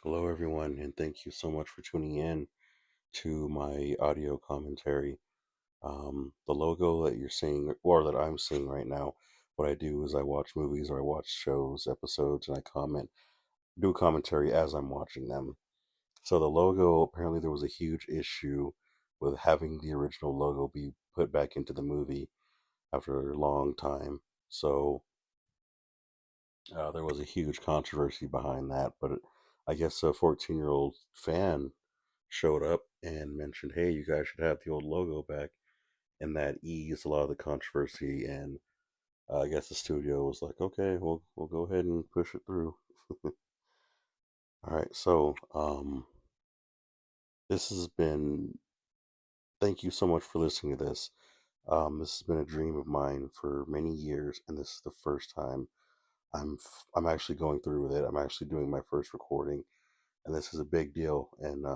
Hello, everyone, and thank you so much for tuning in to my audio commentary. The logo that you're seeing, or that I'm seeing right now, what I do is I watch movies or I watch shows, episodes, and I do a commentary as I'm watching them. So the logo, apparently, there was a huge issue with having the original logo be put back into the movie after a long time. So there was a huge controversy behind that, but I guess a 14-year-old fan showed up and mentioned, "Hey, you guys should have the old logo back," and that eased a lot of the controversy. And I guess the studio was like, "Okay, we'll go ahead and push it through." All right, so this has been. Thank you so much for listening to this. This has been a dream of mine for many years, and this is the first time I'm actually going through with it. I'm actually doing my first recording, and this is a big deal. And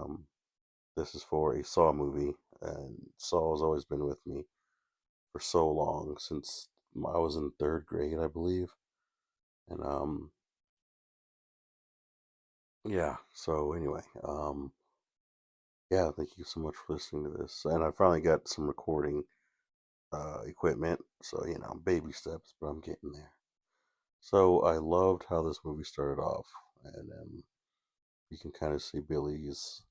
this is for a Saw movie, and Saw has always been with me for so long since I was in third grade, I believe. And yeah. So anyway, yeah. Thank you so much for listening to this. And I finally got some recording equipment, so baby steps, but I'm getting there. So I loved how this movie started off, and you can kind of see Billy's,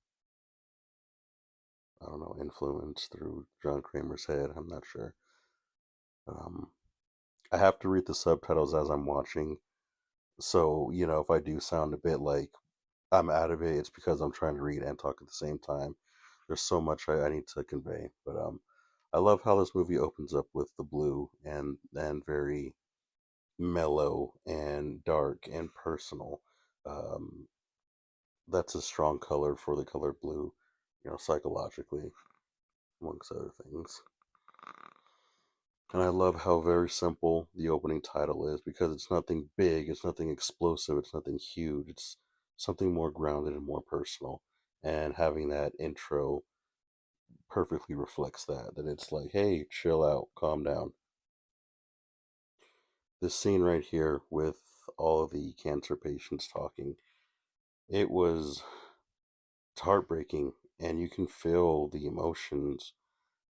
I don't know, influence through John Kramer's head. I'm not sure. Um, I have to read the subtitles as I'm watching. So, if I do sound a bit like I'm out of it, it's because I'm trying to read and talk at the same time. There's so much I need to convey. But I love how this movie opens up with the blue and very mellow and dark and personal. Um, that's a strong color for the color blue, psychologically, amongst other things. And I love how very simple the opening title is because it's nothing big, it's nothing explosive, it's nothing huge. It's something more grounded and more personal. And having that intro perfectly reflects that it's like, hey, chill out, calm down. This scene right here with all of the cancer patients talking, it was it's heartbreaking, and you can feel the emotions.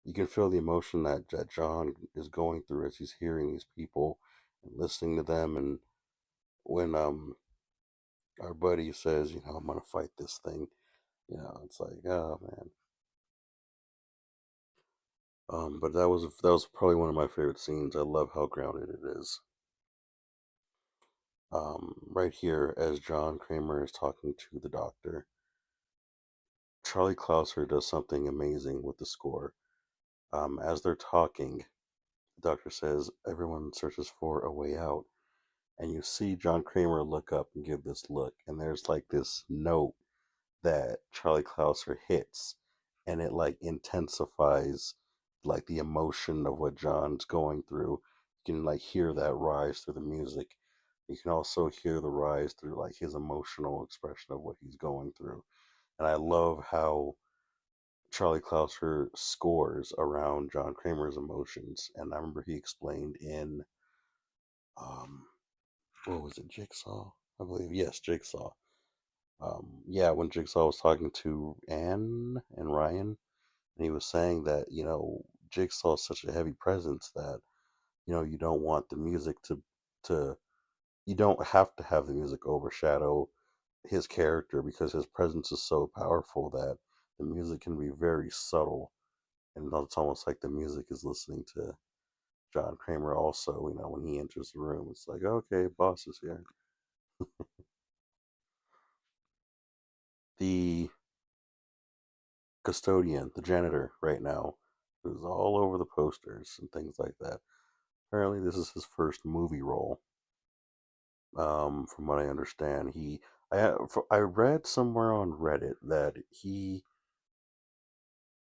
You can feel the emotion that John is going through as he's hearing these people and listening to them. And when our buddy says, I'm gonna fight this thing, it's like, oh man. But that was probably one of my favorite scenes. I love how grounded it is. Right here, as John Kramer is talking to the doctor, Charlie Clouser does something amazing with the score. As they're talking, the doctor says everyone searches for a way out, and you see John Kramer look up and give this look, and there's like this note that Charlie Clouser hits, and it like intensifies like the emotion of what John's going through. You can like hear that rise through the music. You can also hear the rise through like his emotional expression of what he's going through. And I love how Charlie Clouser scores around John Kramer's emotions. And I remember he explained in um what was it, Jigsaw? I believe, yes, Jigsaw. Yeah, when Jigsaw was talking to Anne and Ryan, and he was saying that Jigsaw is such a heavy presence that you don't want the music to you don't have to have the music overshadow his character because his presence is so powerful that the music can be very subtle, and it's almost like the music is listening to John Kramer also. When he enters the room, it's like, okay, boss is here. The custodian, the janitor, right now, who's all over the posters and things like that. Apparently, this is his first movie role. From what I understand, I read somewhere on Reddit that he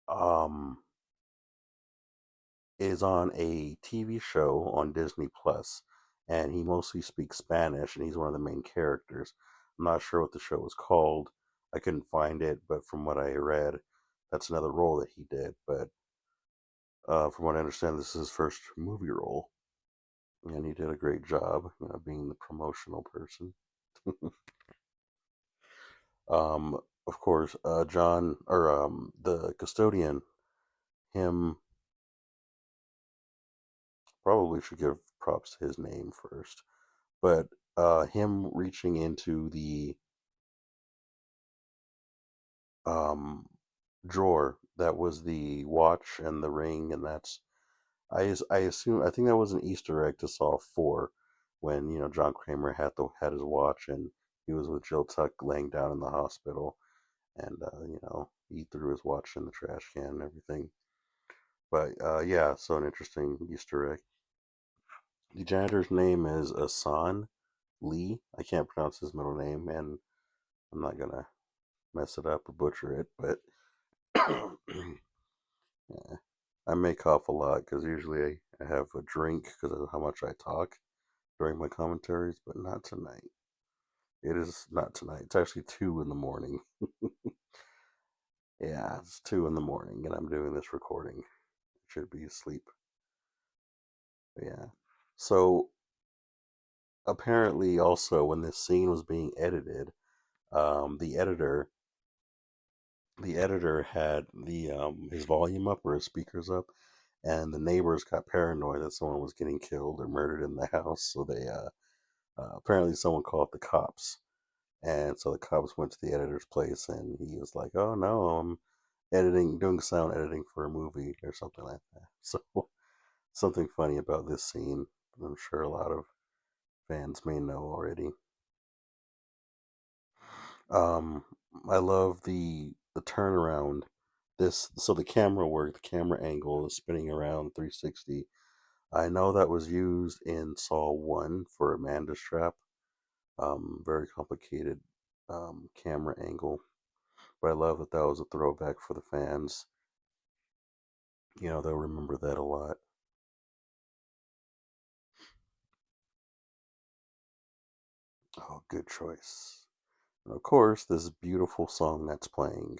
um is on a TV show on Disney Plus, and he mostly speaks Spanish, and he's one of the main characters. I'm not sure what the show is called. I couldn't find it, but from what I read, that's another role that he did. But from what I understand, this is his first movie role, and he did a great job, being the promotional person. Of course, John or the custodian, him probably should give props to his name first, but him reaching into the um, drawer that was the watch and the ring, and that's I assume I think that was an Easter egg to Saw 4 when John Kramer had his watch and he was with Jill Tuck laying down in the hospital, and he threw his watch in the trash can and everything. But yeah, so an interesting Easter egg. The janitor's name is Asan Lee. I can't pronounce his middle name, and I'm not gonna mess it up or butcher it, but yeah, I may cough a lot because usually I have a drink because of how much I talk during my commentaries, but not tonight. It is not tonight. It's actually 2 in the morning. Yeah, it's 2 in the morning, and I'm doing this recording. I should be asleep. But yeah. So apparently, also when this scene was being edited, um, the editor the editor had the his volume up or his speakers up, and the neighbors got paranoid that someone was getting killed or murdered in the house, so they apparently someone called the cops. And so the cops went to the editor's place, and he was like, "Oh no, I'm doing sound editing for a movie or something like that." So something funny about this scene, I'm sure a lot of fans may know already. Um, I love the turnaround. The camera work, the camera angle is spinning around 360. I know that was used in Saw 1 for Amanda's trap. Very complicated camera angle, but I love that that was a throwback for the fans. They'll remember that a lot. Oh, good choice. And of course, this beautiful song that's playing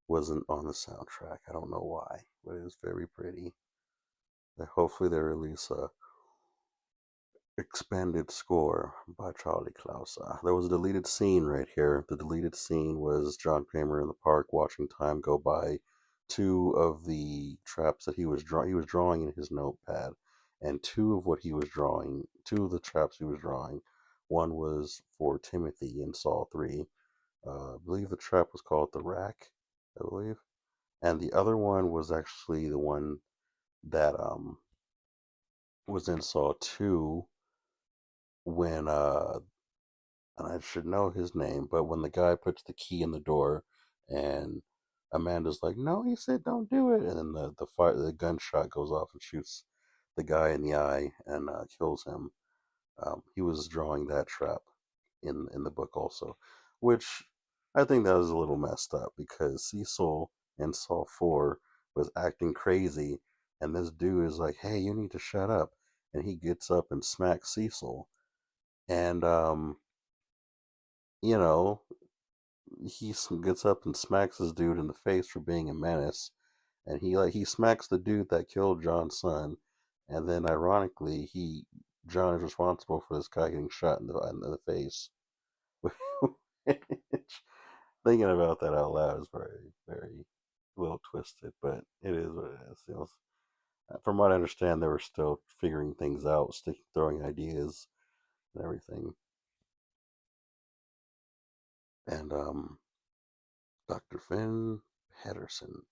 wasn't on the soundtrack. I don't know why, but it was very pretty. Hopefully, they release a expanded score by Charlie Klaus. There was a deleted scene right here. The deleted scene was John Kramer in the park watching time go by. Two of the traps that he was drawing in his notepad, and two of the traps he was drawing. One was for Timothy in Saw 3. I believe the trap was called the Rack, I believe. And the other one was actually the one that was in Saw 2 when and I should know his name, but when the guy puts the key in the door and Amanda's like, "No," he said, "don't do it," and then the gunshot goes off and shoots the guy in the eye and kills him. He was drawing that trap in the book also, which I think that was a little messed up because Cecil in Saw 4 was acting crazy, and this dude is like, "Hey, you need to shut up," and he gets up and smacks Cecil, and you know gets up and smacks this dude in the face for being a menace, and he smacks the dude that killed John's son, and then ironically John is responsible for this guy getting shot in the face. Which, thinking about that out loud is very very a little twisted, but it is what it is. From what I understand, they were still figuring things out, throwing ideas and everything, and Dr. Finn Pedersen.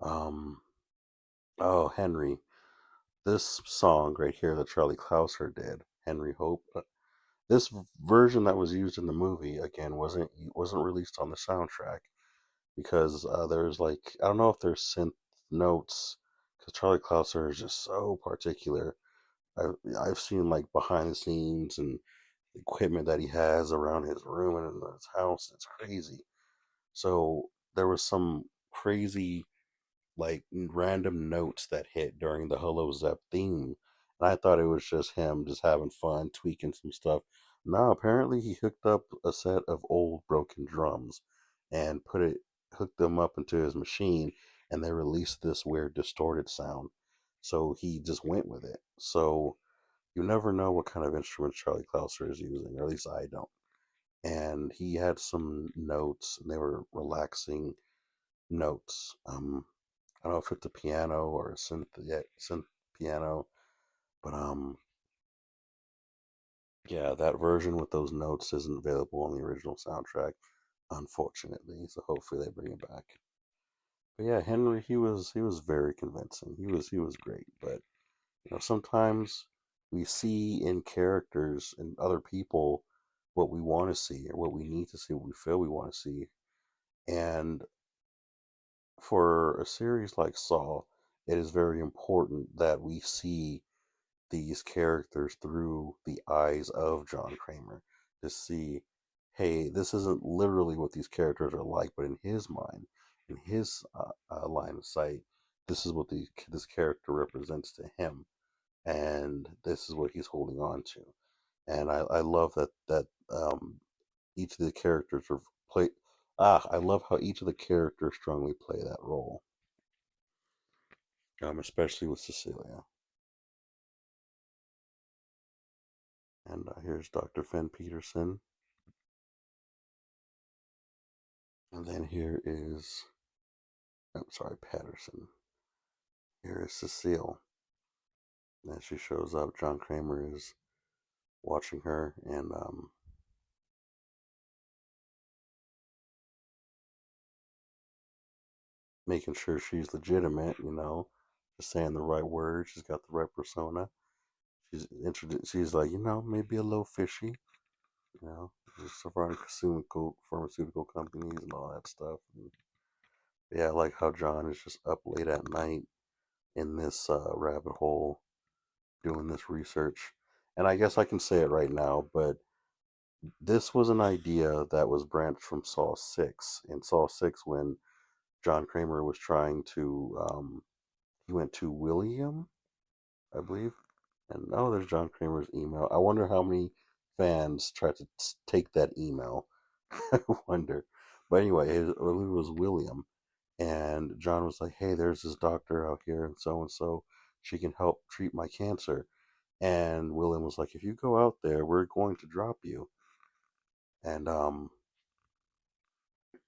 Um, oh, Henry. This song right here that Charlie Clouser did, Henry Hope. This version that was used in the movie again wasn't released on the soundtrack because there's like I don't know if there's synth notes because Charlie Clouser is just so particular. I've seen like behind the scenes and equipment that he has around his room and in his house. It's crazy. So there was some crazy like random notes that hit during the Hello Zep theme. And I thought it was just him just having fun, tweaking some stuff. No, apparently he hooked up a set of old broken drums and hooked them up into his machine, and they released this weird distorted sound. So he just went with it. So you never know what kind of instruments Charlie Clouser is using, or at least I don't. and he had some notes, and they were relaxing notes. I don't know if it's a piano or a synth, yeah, synth piano, but yeah, that version with those notes isn't available on the original soundtrack, unfortunately. So hopefully they bring it back. But yeah, Henry, he was very convincing. He was great. But sometimes we see in characters and other people what we want to see or what we need to see, what we feel we want to see. And for a series like Saw, it is very important that we see these characters through the eyes of John Kramer to see, hey, this isn't literally what these characters are like, but in his mind, in his line of sight, this is what this character represents to him, and this is what he's holding on to. And I love that each of the characters are play. I love how each of the characters strongly play that role, especially with Cecilia. And here's Dr. Finn Peterson. And then here is, I'm sorry, Patterson. Here is Cecile. As she shows up, John Kramer is watching her and making sure she's legitimate, just saying the right words. She's got the right persona. She's introduced. She's like, maybe a little fishy, just surrounding pharmaceutical companies and all that stuff. And yeah, I like how John is just up late at night in this rabbit hole doing this research. And I guess I can say it right now, but this was an idea that was branched from Saw 6. In Saw 6, when John Kramer was trying to, he went to William, I believe. And oh, there's John Kramer's email. I wonder how many fans tried to take that email. I wonder. But anyway, it was William. And John was like, hey, there's this doctor out here and so. She can help treat my cancer. And William was like, if you go out there, we're going to drop you. And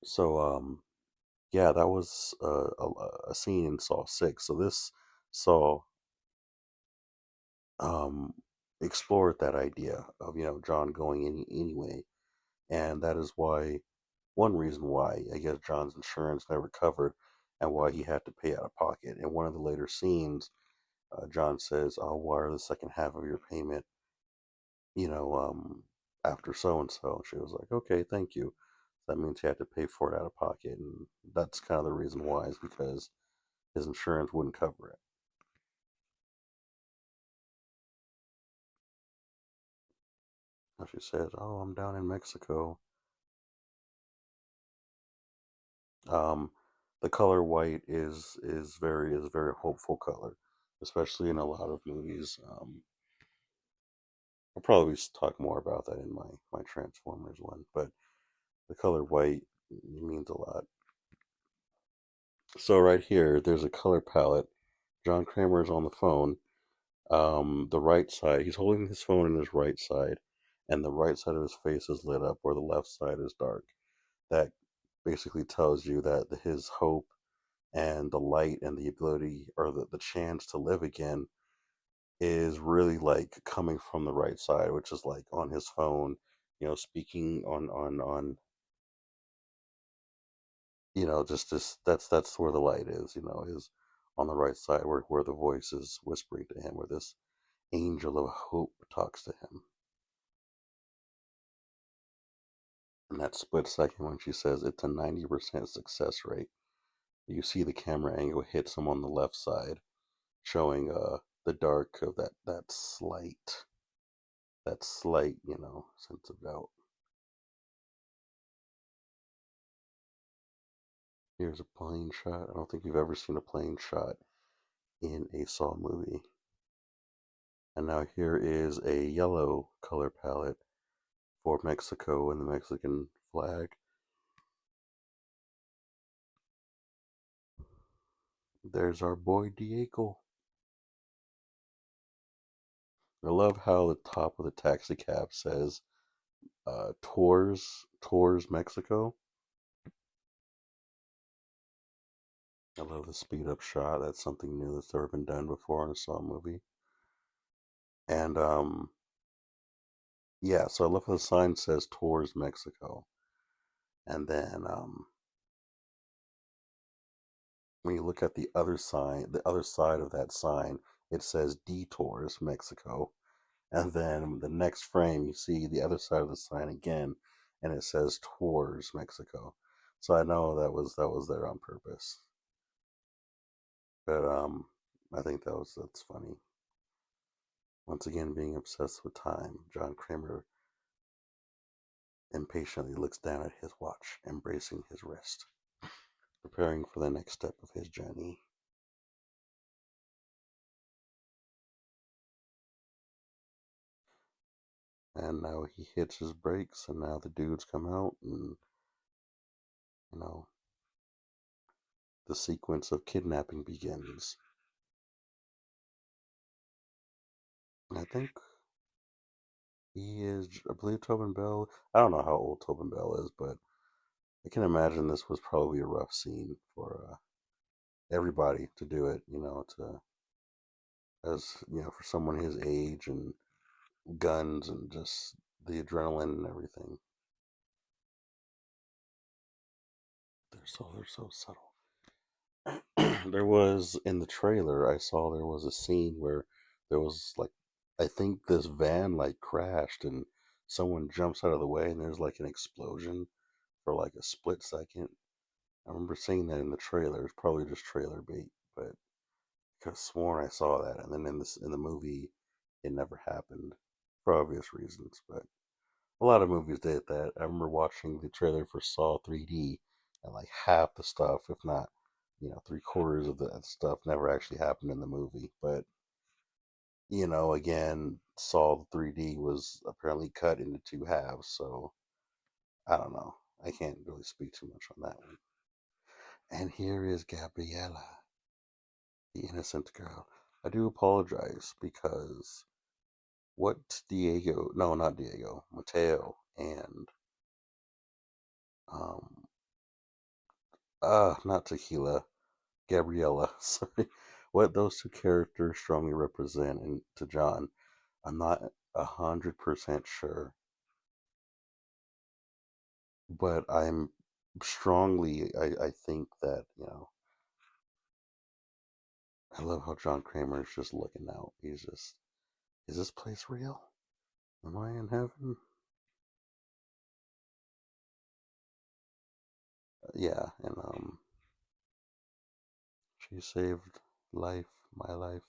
so yeah, that was a scene in Saw 6. So this Saw um, explored that idea of John going anyway, and that is why one reason why I guess John's insurance never covered, and why he had to pay out of pocket. In one of the later scenes, John says, "I'll wire the second half of your payment, you know, after so and so." She was like, "Okay, thank you." That means he had to pay for it out of pocket, and that's kind of the reason why is because his insurance wouldn't cover it. And she says, "Oh, I'm down in Mexico." Um, the color white is very hopeful color, especially in a lot of movies. I'll probably talk more about that in my Transformers one, but the color white means a lot. So right here, there's a color palette. John Kramer is on the phone. The right side, he's holding his phone in his right side, and the right side of his face is lit up, where the left side is dark. That basically tells you that his hope and the light and the ability or the chance to live again is really like coming from the right side, which is like on his phone, speaking on just this that's where the light is, is on the right side where the voice is whispering to him, where this angel of hope talks to him. And that split second when she says it's a 90% success rate, you see the camera angle hits him on the left side, showing the dark of that slight sense of doubt. Here's a plane shot. I don't think you've ever seen a plane shot in a Saw movie. And now here is a yellow color palette for Mexico and the Mexican flag. There's our boy Diego. I love how the top of the taxi cab says Tours Mexico. I love the speed up shot. That's something new that's never been done before in a Saw movie. And yeah, so I love how the sign says Tours Mexico. And then when you look at the other sign, the other side of that sign, it says Detours Mexico. And then the next frame, you see the other side of the sign again, and it says Tours Mexico. So I know that was there on purpose. But I think that's funny. Once again, being obsessed with time, John Kramer impatiently looks down at his watch, embracing his wrist, preparing for the next step of his journey. And now he hits his brakes, and now the dudes come out, and you know the sequence of kidnapping begins. And I think he is, I believe, Tobin Bell. I don't know how old Tobin Bell is, but I can imagine this was probably a rough scene for everybody to do it. To as for someone his age and guns and just the adrenaline and everything. They're so subtle. There was in the trailer I saw there was a scene where there was like I think this van like crashed and someone jumps out of the way and there's like an explosion for like a split second. I remember seeing that in the trailer. It's probably just trailer bait, but I could have sworn I saw that. And then in the movie, it never happened for obvious reasons. But a lot of movies did that. I remember watching the trailer for Saw 3D, and like half the stuff, if not, three-quarters of the stuff, never actually happened in the movie. But again, Saw 3D was apparently cut into two halves, so I don't know. I can't really speak too much on that one. And here is Gabriella, the innocent girl. I do apologize because what Diego, no, not Diego, Mateo and um not Tequila, Gabriella, sorry, what those two characters strongly represent and to John, I'm not 100% sure, but I'm strongly, I think that, I love how John Kramer is just looking out. He's just, is this place real? Am I in heaven? Yeah, and she saved my life.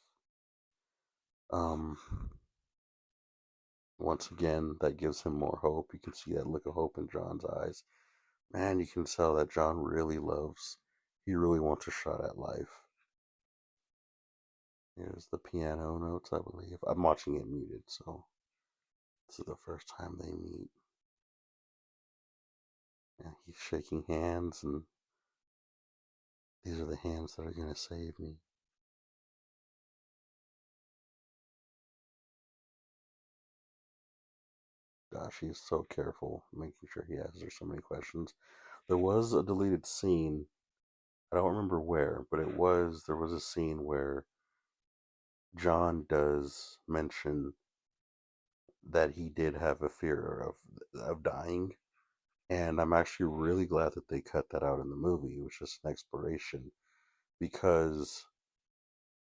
Um, Once again, that gives him more hope. You can see that look of hope in John's eyes. Man, you can tell that John really loves. He really wants a shot at life. Here's the piano notes, I believe. I'm watching it muted, so this is the first time they meet. And he's shaking hands, and these are the hands that are going to save me. Gosh, he's so careful, making sure he asks her so many questions. There was a deleted scene. I don't remember where, but there was a scene where John does mention that he did have a fear of dying, and I'm actually really glad that they cut that out in the movie. It was just an exploration because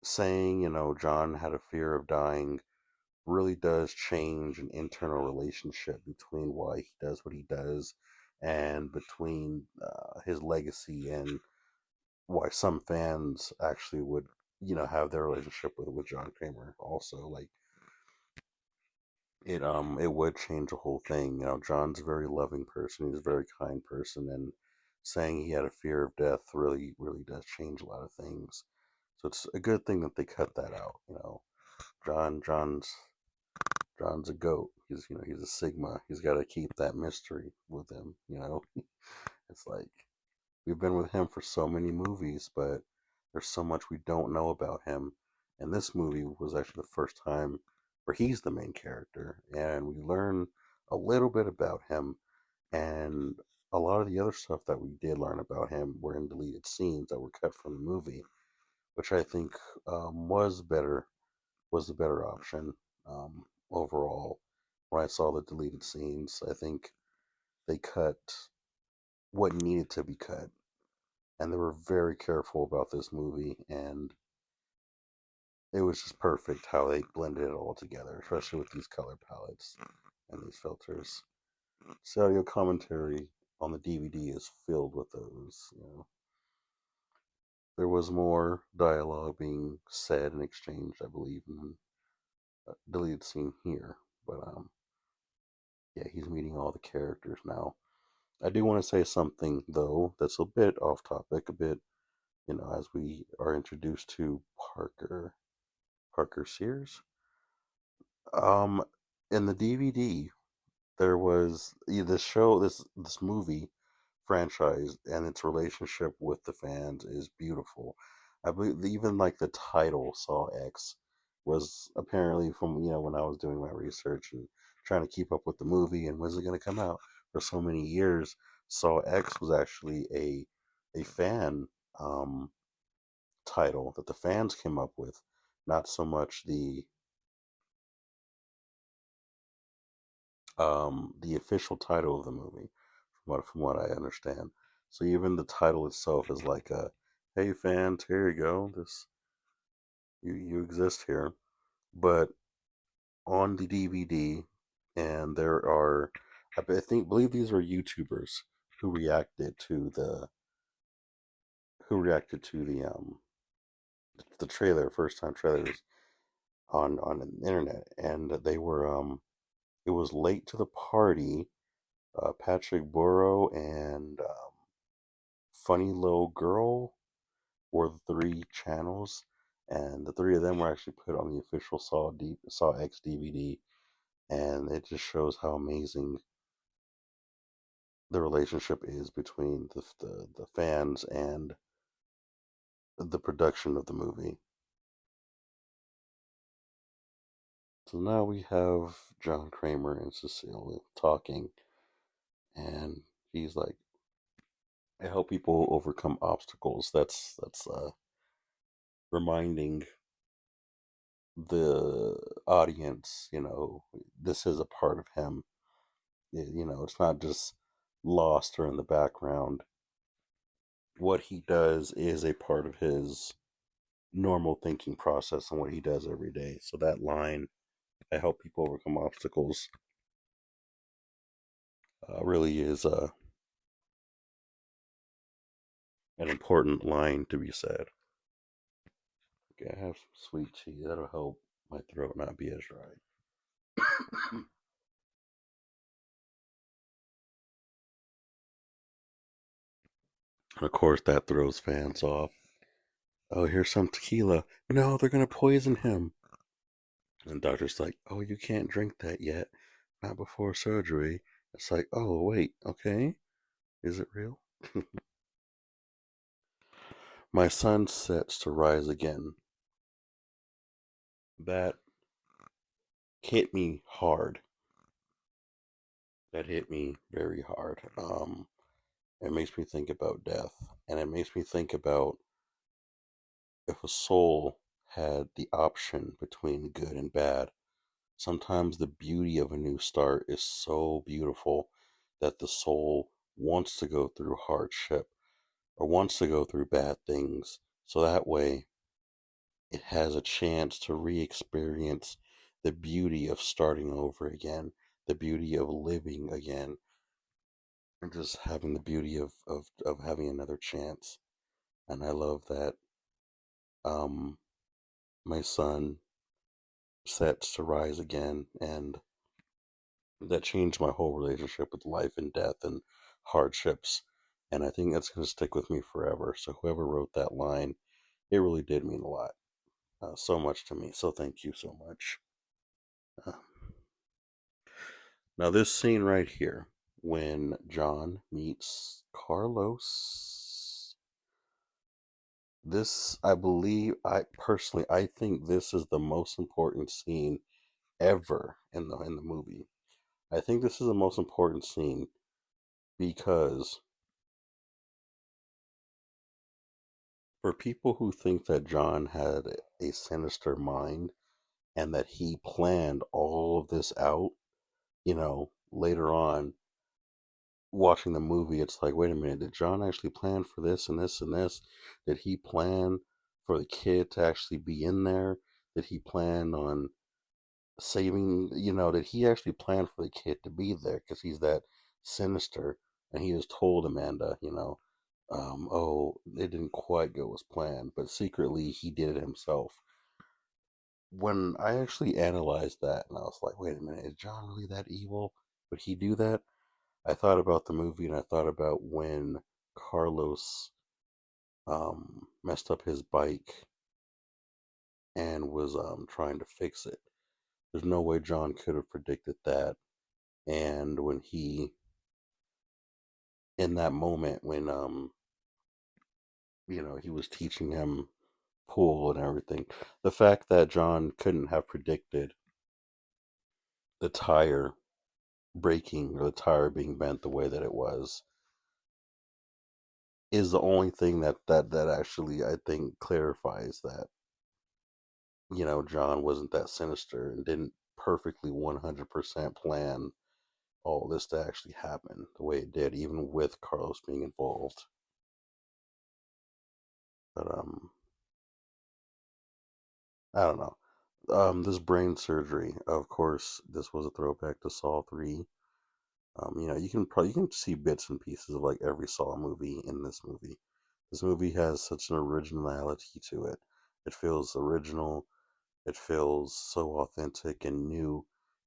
saying John had a fear of dying really does change an internal relationship between why he does what he does and between his legacy and why some fans actually would have their relationship with John Kramer also like it would change the whole thing. John's a very loving person. He's a very kind person, and saying he had a fear of death really, really does change a lot of things. So it's a good thing that they cut that out. John, John's a goat. He's a Sigma. He's got to keep that mystery with him. It's like we've been with him for so many movies, but there's so much we don't know about him. And this movie was actually the first time where he's the main character, and we learn a little bit about him, and a lot of the other stuff that we did learn about him were in deleted scenes that were cut from the movie, which I think was the better option overall. When I saw the deleted scenes, I think they cut what needed to be cut, and they were very careful about this movie, and it was just perfect how they blended it all together, especially with these color palettes and these filters. The audio commentary on the DVD is filled with those. You know, there was more dialogue being said and exchanged, I believe, in the deleted scene here. But yeah, he's meeting all the characters now. I do want to say something though that's a bit off topic, a bit, as we are introduced to Parker Sears. Um, in the DVD, there was this show, this movie franchise, and its relationship with the fans is beautiful. I believe even like the title Saw X was apparently from when I was doing my research and trying to keep up with the movie and when's it going to come out for so many years. Saw X was actually a fan um, title that the fans came up with, not so much the official title of the movie, from what I understand. So even the title itself is like a, "Hey fans, here you go. This you exist here." But on the DVD, and there are, believe these are YouTubers who reacted to the trailer, first time trailers on the internet, and they were it was Late to the Party, Patrick Burrow, and Funny Little Girl were the three channels, and the three of them were actually put on the official Saw X DVD, and it just shows how amazing the relationship is between the fans and the production of the movie. So now we have John Kramer and Cecilia talking, and he's like, "I help people overcome obstacles." That's reminding the audience, this is a part of him. It's not just lost or in the background. What he does is a part of his normal thinking process and what he does every day. So that line, "I help people overcome obstacles," really is an important line to be said. Okay, I have some sweet tea. That'll help my throat not be as dry. And of course, that throws fans off. "Oh, here's some tequila." "No, they're going to poison him." And the doctor's like, "Oh, you can't drink that yet. Not before surgery." It's like, oh, wait, okay. Is it real? "My sun sets to rise again." That hit me hard. That hit me very hard. It makes me think about death. And it makes me think about if a soul had the option between good and bad. Sometimes the beauty of a new start is so beautiful that the soul wants to go through hardship or wants to go through bad things so that way it has a chance to re experience the beauty of starting over again, the beauty of living again, and just having the beauty of having another chance. And I love that um, my son sets to rise again, and that changed my whole relationship with life and death and hardships. And I think that's going to stick with me forever. So, whoever wrote that line, it really did mean a lot, so much to me. So, thank you so much. Uh, Now, this scene right here, when John meets Carlos, this, I believe, I think this is the most important scene ever in the movie. I think this is the most important scene because for people who think that John had a sinister mind and that he planned all of this out, later on watching the movie, it's like, wait a minute, did John actually plan for this and this and this? Did he plan for the kid to actually be in there? Did he plan on saving, did he actually plan for the kid to be there because he's that sinister? And he has told Amanda, oh, it didn't quite go as planned, but secretly he did it himself. When I actually analyzed that, and I was like, wait a minute, is John really that evil? Would he do that? I thought about the movie and I thought about when Carlos messed up his bike and was trying to fix it. There's no way John could have predicted that. And when in that moment, when he was teaching him pool and everything, the fact that John couldn't have predicted the tire breaking or the tire being bent the way that it was is the only thing that actually I think clarifies that John wasn't that sinister and didn't perfectly 100% plan all this to actually happen the way it did, even with Carlos being involved. But I don't know. This brain surgery, of course, this was a throwback to Saw 3. You can see bits and pieces of like every Saw movie in this movie. This movie has such an originality to it. It feels original. It feels so authentic and new.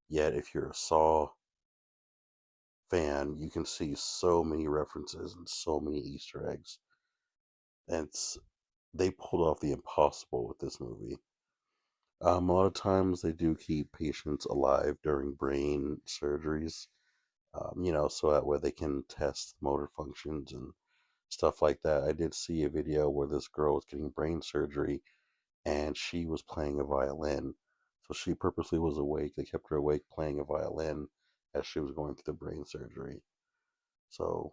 Yet, if you're a Saw fan, you can see so many references and so many Easter eggs. And they pulled off the impossible with this movie. A lot of times they do keep patients alive during brain surgeries, so that way they can test motor functions and stuff like that. I did see a video where this girl was getting brain surgery and she was playing a violin. So she purposely was awake. They kept her awake playing a violin as she was going through the brain surgery. So,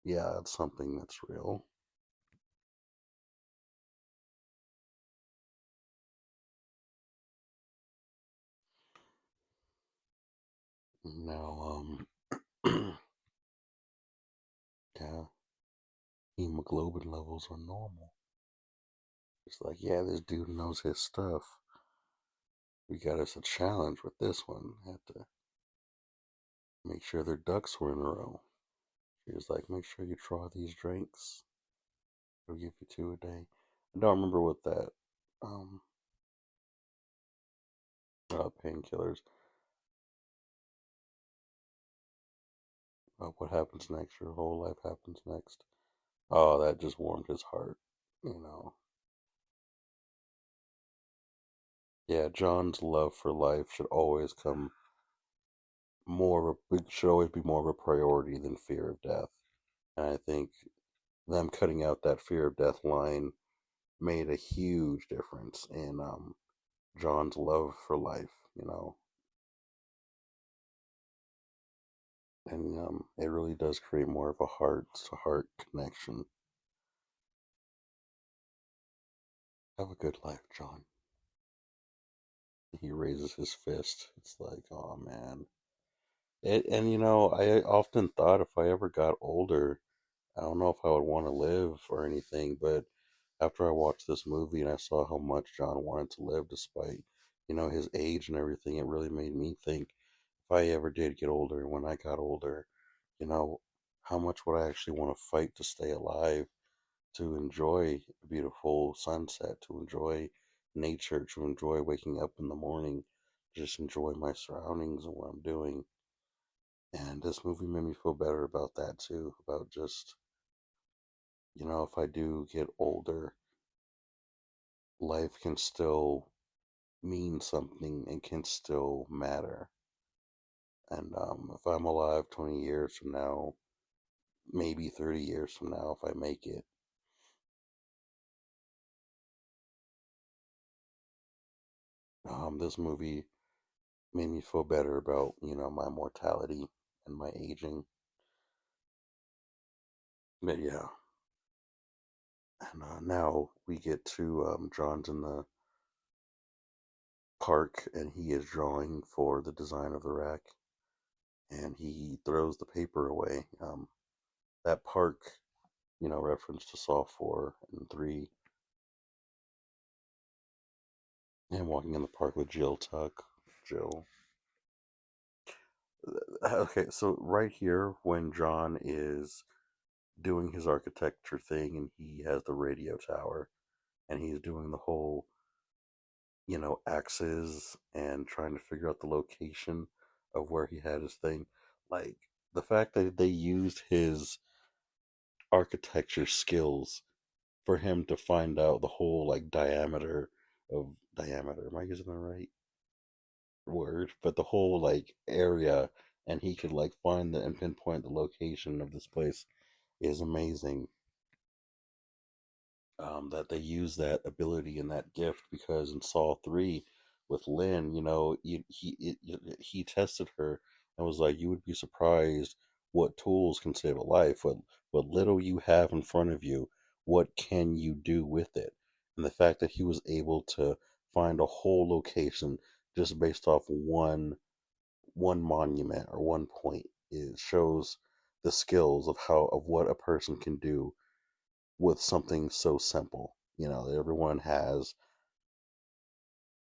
yeah, it's something that's real. Now, yeah, hemoglobin levels are normal. It's like, yeah, this dude knows his stuff. We got us a challenge with this one. Had to make sure their ducks were in a row. She was like, make sure you try these drinks. We'll give you two a day. I don't remember what that um painkillers. What happens next? Your whole life happens next. Oh, that just warmed his heart. You know. Yeah, John's love for life should always come more of a, it should always be more of a priority than fear of death. And I think them cutting out that fear of death line made a huge difference in John's love for life. And it really does create more of a heart to heart connection. Have a good life, John. He raises his fist. It's like, oh man. And I often thought if I ever got older, I don't know if I would want to live or anything, but after I watched this movie and I saw how much John wanted to live despite, his age and everything, it really made me think if I ever did get older and when I got older, you know, how much would I actually want to fight to stay alive, to enjoy a beautiful sunset, to enjoy nature, to enjoy waking up in the morning, just enjoy my surroundings and what I'm doing. And this movie made me feel better about that too, about just, if I do get older, life can still mean something and can still matter. And if I'm alive 20 years from now, maybe 30 years from now, if I make it, this movie made me feel better about, my mortality and my aging. But yeah, and now we get to John's in the park and he is drawing for the design of the rack and he throws the paper away. That park, reference to Saw 4 and 3, and walking in the park with Jill Tuck. Jill. Okay, so right here, when John is doing his architecture thing and he has the radio tower and he's doing the whole, axes and trying to figure out the location of where he had his thing. Like, the fact that they used his architecture skills for him to find out the whole, like, diameter. Am I using the right word? But the whole, like, area, and he could, like, find and pinpoint the location of this place is amazing. That they use that ability and that gift, because in Saw 3 with Lynn, he tested her and was like, "You would be surprised what tools can save a life. What little you have in front of you, what can you do with it?" And the fact that he was able to find a whole location just based off one monument or one point, it shows the skills of what a person can do with something so simple, that everyone has,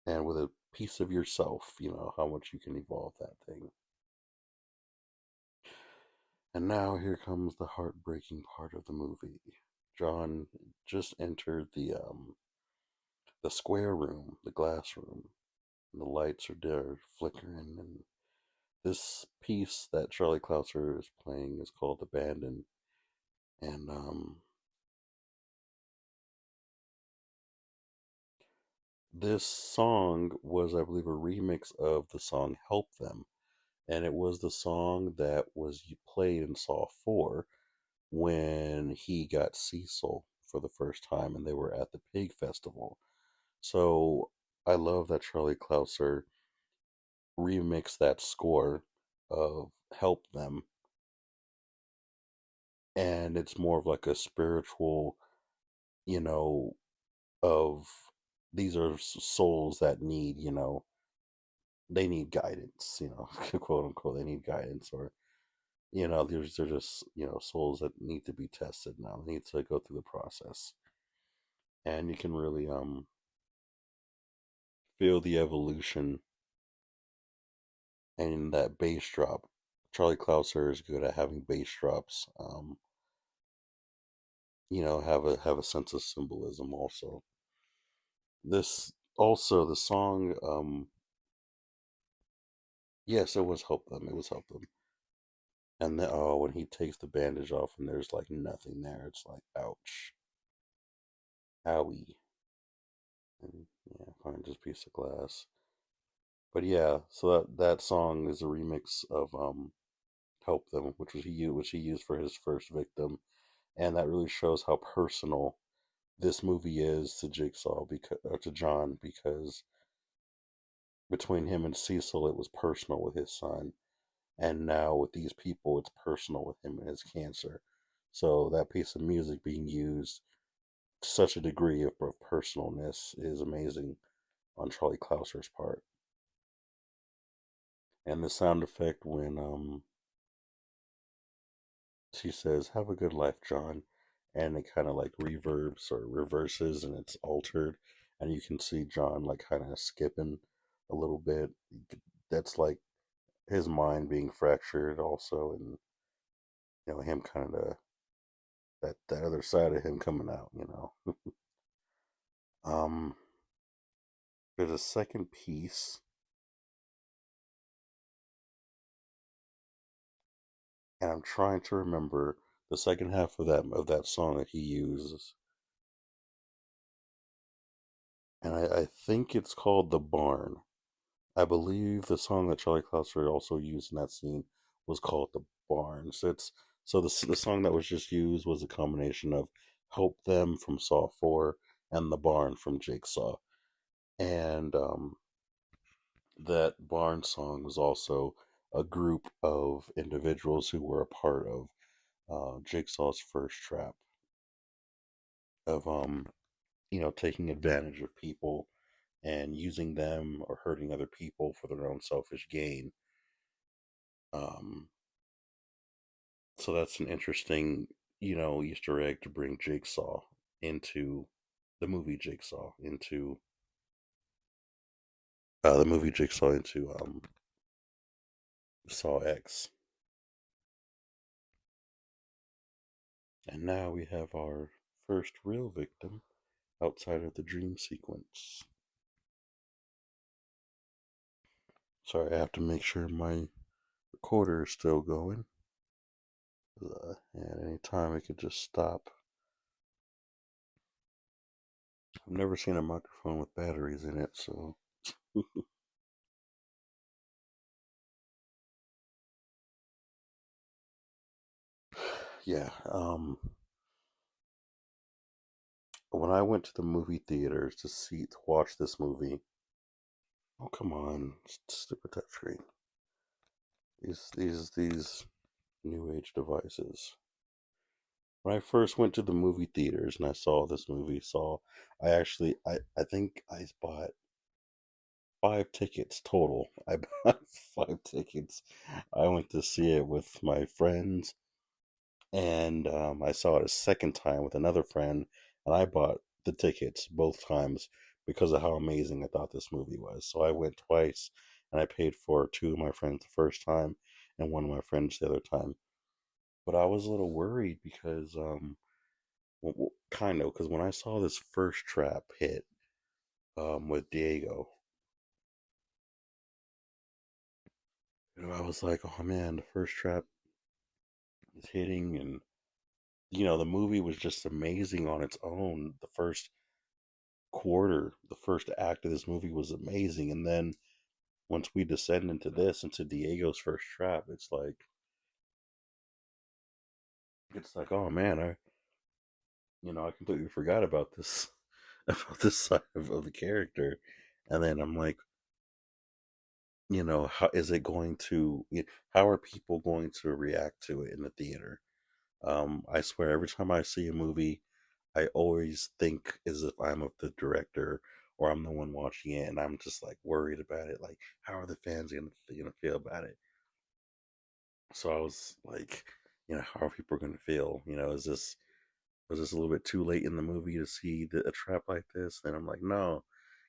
and with a piece of yourself, how much you can evolve that thing. And now here comes the heartbreaking part of the movie. John just entered the square room, the glass room, and the lights are there flickering, and this piece that Charlie Clouser is playing is called Abandon. And this song was, I believe, a remix of the song Help Them, and it was the song that was played in Saw 4 when he got Cecil for the first time and they were at the Pig Festival. So I love that Charlie Clouser remixed that score of Help Them, and it's more of like a spiritual, you know, of these are souls that need, they need guidance, quote unquote, they need guidance, or they're just, souls that need to be tested now. They need to go through the process. And you can really feel the evolution and that bass drop. Charlie Clouser is good at having bass drops. Have a sense of symbolism also. This also the song, yes, it was Help Them. It was Help Them. And then, oh, when he takes the bandage off and there's like nothing there, it's like ouch. Owie. And yeah, find just piece of glass. But yeah, so that song is a remix of "Help Them," which he used for his first victim, and that really shows how personal this movie is to Jigsaw, because or to John, because between him and Cecil, it was personal with his son, and now with these people, it's personal with him and his cancer. So that piece of music being used to such a degree of personalness is amazing on Charlie Clouser's part. And the sound effect when she says, "Have a good life, John," and it kind of like reverbs or reverses and it's altered, and you can see John like kind of skipping a little bit. That's like his mind being fractured, also, and him kind of that other side of him coming out. Um, there's a second piece, and I'm trying to remember the second half of that song that he uses, and I think it's called "The Barn." I believe the song that Charlie Clouser also used in that scene was called "The Barn." So the song that was just used was a combination of "Help Them" from Saw 4 and "The Barn" from Jigsaw. And that Barn Song was also a group of individuals who were a part of Jigsaw's first trap of taking advantage of people and using them or hurting other people for their own selfish gain. Um, so that's an interesting, Easter egg to bring Jigsaw into the movie Jigsaw into the movie Jigsaw into Saw X. And now we have our first real victim outside of the dream sequence. Sorry, I have to make sure my recorder is still going. At any time it could just stop. I've never seen a microphone with batteries in it, so yeah. When I went to the movie theaters to watch this movie, oh come on, stupid touchscreen. These new age devices. When I first went to the movie theaters and I saw this movie, I think I bought 5 tickets total. I bought 5 tickets. I went to see it with my friends, and I saw it a second time with another friend, and I bought the tickets both times because of how amazing I thought this movie was. So I went twice, and I paid for two of my friends the first time, and one of my friends the other time. But I was a little worried because, kind of, because when I saw this first trap hit with Diego, I was like, oh man, the first trap is hitting, and the movie was just amazing on its own. The first quarter, the first act of this movie was amazing, and then once we descend into Diego's first trap, it's like, oh man, I completely forgot about this about this side of the character, and then I'm like, how is it going to? How are people going to react to it in the theater? I swear, every time I see a movie, I always think as if I'm of the director or I'm the one watching it, and I'm just like worried about it. Like, how are the fans gonna feel about it? So I was like, how are people gonna feel? Was this a little bit too late in the movie to see a trap like this? Then I'm like, no,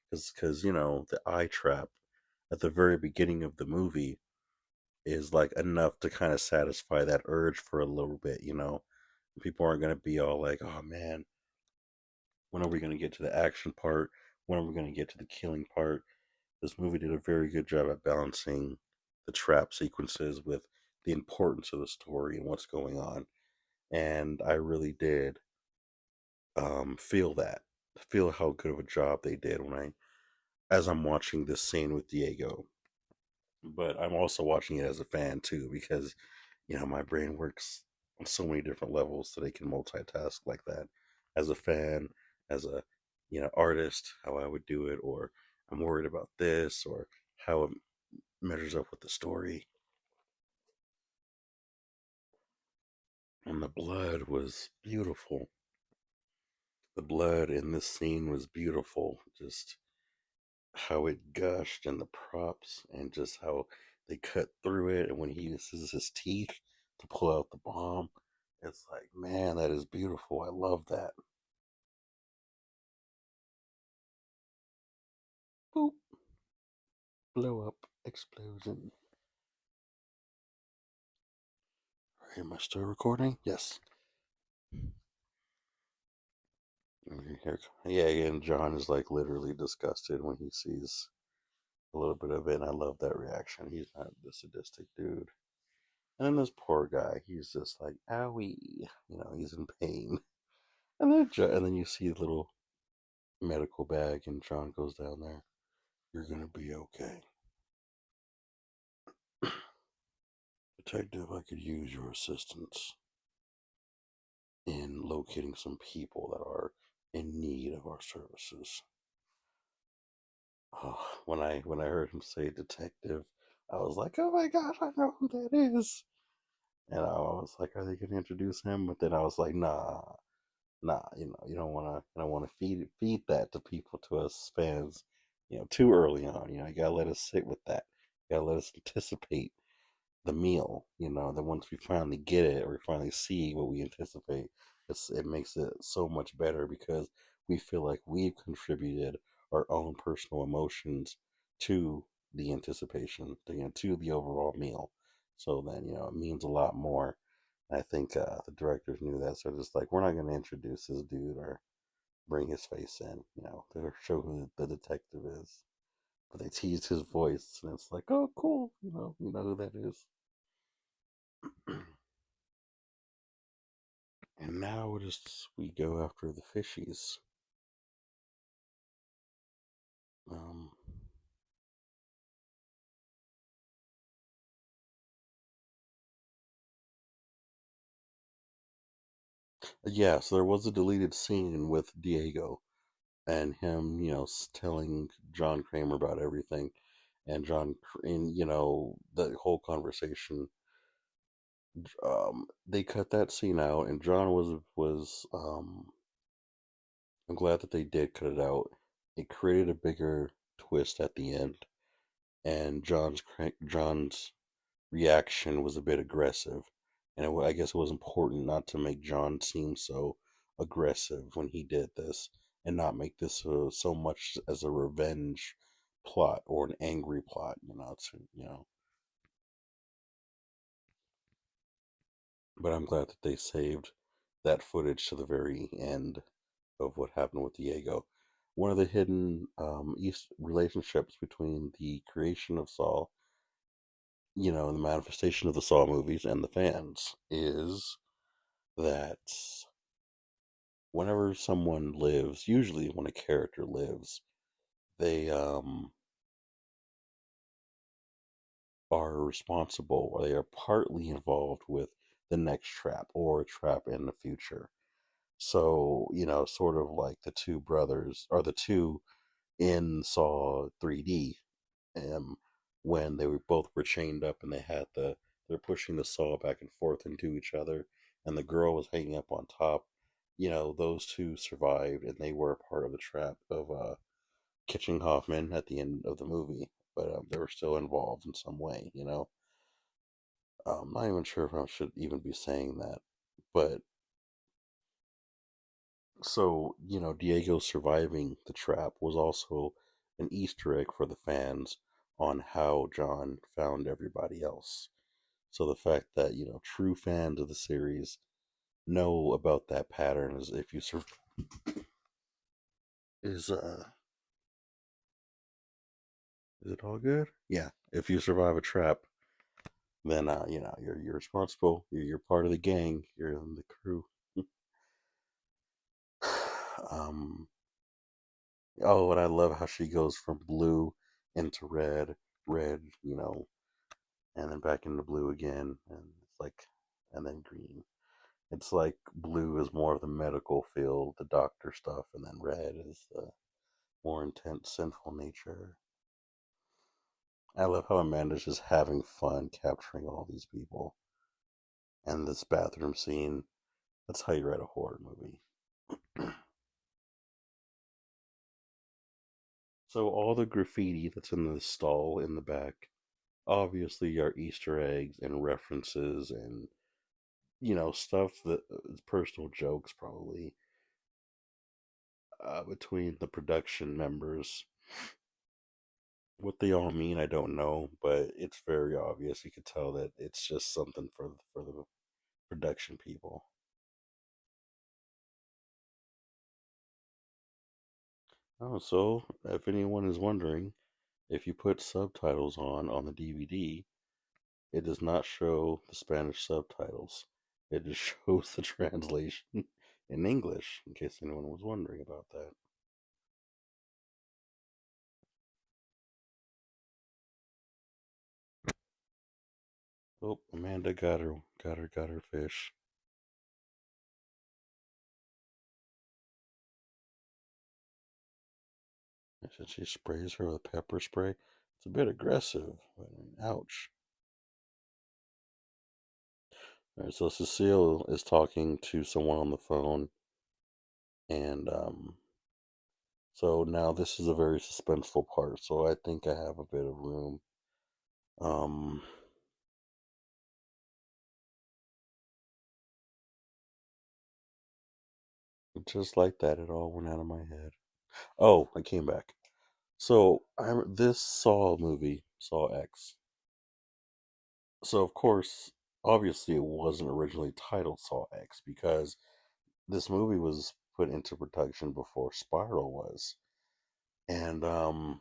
because the eye trap at the very beginning of the movie is like enough to kind of satisfy that urge for a little bit. People aren't gonna be all like, oh man, when are we going to get to the action part? When are we going to get to the killing part? This movie did a very good job at balancing the trap sequences with the importance of the story and what's going on. And I really did feel that, feel how good of a job they did as I'm watching this scene with Diego. But I'm also watching it as a fan too, because my brain works on so many different levels so they can multitask like that. As a fan, as a artist, how I would do it, or I'm worried about this, or how it measures up with the story. And the blood was beautiful. The blood in this scene was beautiful. Just how it gushed and the props and just how they cut through it, and when he uses his teeth to pull out the bomb, it's like, man, that is beautiful. I love that. Boop, blow up, explosion. Am I still recording? Yes. Yeah, and John is like literally disgusted when he sees a little bit of it, and I love that reaction. He's not the sadistic dude. And then this poor guy, he's just like, owie, he's in pain. And then you see the little medical bag, and John goes down there. You're gonna be okay. Detective, I could use your assistance in locating some people that are in need of our services. When I heard him say detective, I was like, oh my gosh, I know who that is. And I was like, are they going to introduce him? But then I was like, nah, you don't want to feed that to people, to us fans, too early on. You gotta let us sit with that. You gotta let us anticipate the meal. Then once we finally get it, or we finally see what we anticipate, it makes it so much better because we feel like we've contributed our own personal emotions to the anticipation, to the overall meal. So then it means a lot more. I think the directors knew that, so they're just like, we're not going to introduce this dude or bring his face in, to show who the detective is. But they teased his voice, and it's like, oh, cool, you know who that is. And now we go after the fishies. Um, yeah, so there was a deleted scene with Diego and him, telling John Kramer about everything, and and the whole conversation. They cut that scene out, and John was. I'm glad that they did cut it out. It created a bigger twist at the end, and John's reaction was a bit aggressive, and I guess it was important not to make John seem so aggressive when he did this, and not make this so much as a revenge plot or an angry plot. But I'm glad that they saved that footage to the very end of what happened with Diego. One of the hidden East relationships between the creation of Saw, and the manifestation of the Saw movies and the fans is that whenever someone lives, usually when a character lives, they are responsible, or they are partly involved with the next trap or a trap in the future. So, sort of like the two brothers, or the two in Saw 3D, um, when they were chained up and they're pushing the saw back and forth into each other, and the girl was hanging up on top. Those two survived, and they were part of the trap of catching Hoffman at the end of the movie, but they were still involved in some way. I'm not even sure if I should even be saying that, but so Diego surviving the trap was also an Easter egg for the fans on how John found everybody else. So the fact that true fans of the series know about that pattern is, if you is is it all good? Yeah, if you survive a trap, then you're responsible. You're part of the gang. You're in the crew. um. Oh, and I love how she goes from blue into red, and then back into blue again, and it's like, and then green. It's like blue is more of the medical field, the doctor stuff, and then red is the more intense, sinful nature. I love how Amanda's just having fun capturing all these people. And this bathroom scene, that's how you write a horror movie. So, all the graffiti that's in the stall in the back obviously are Easter eggs and references and, stuff that personal jokes probably between the production members. What they all mean, I don't know, but it's very obvious. You could tell that it's just something for the production people. Oh, so if anyone is wondering, if you put subtitles on the DVD, it does not show the Spanish subtitles. It just shows the translation in English, in case anyone was wondering about that. Oh, Amanda got her fish. So she sprays her with pepper spray. It's a bit aggressive. I mean, ouch. All right, so Cecile is talking to someone on the phone, and so now this is a very suspenseful part. So I think I have a bit of room. Um, just like that, it all went out of my head. Oh, I came back. So this Saw movie, Saw X. So of course, obviously, it wasn't originally titled Saw X because this movie was put into production before Spiral was, and guys,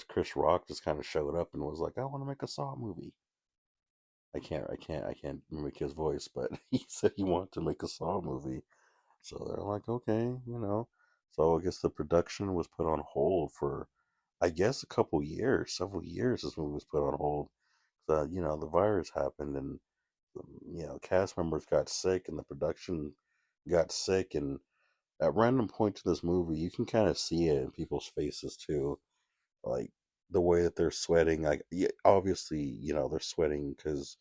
Chris Rock just kind of showed up and was like, "I want to make a Saw movie." I can't mimic his voice, but he said he wanted to make a Saw movie. So they're like, okay. So I guess the production was put on hold for, I guess, a couple years, several years. This movie was put on hold. The virus happened, and cast members got sick, and the production got sick, and at random points in this movie, you can kind of see it in people's faces too, like the way that they're sweating. Like, yeah, obviously, they're sweating because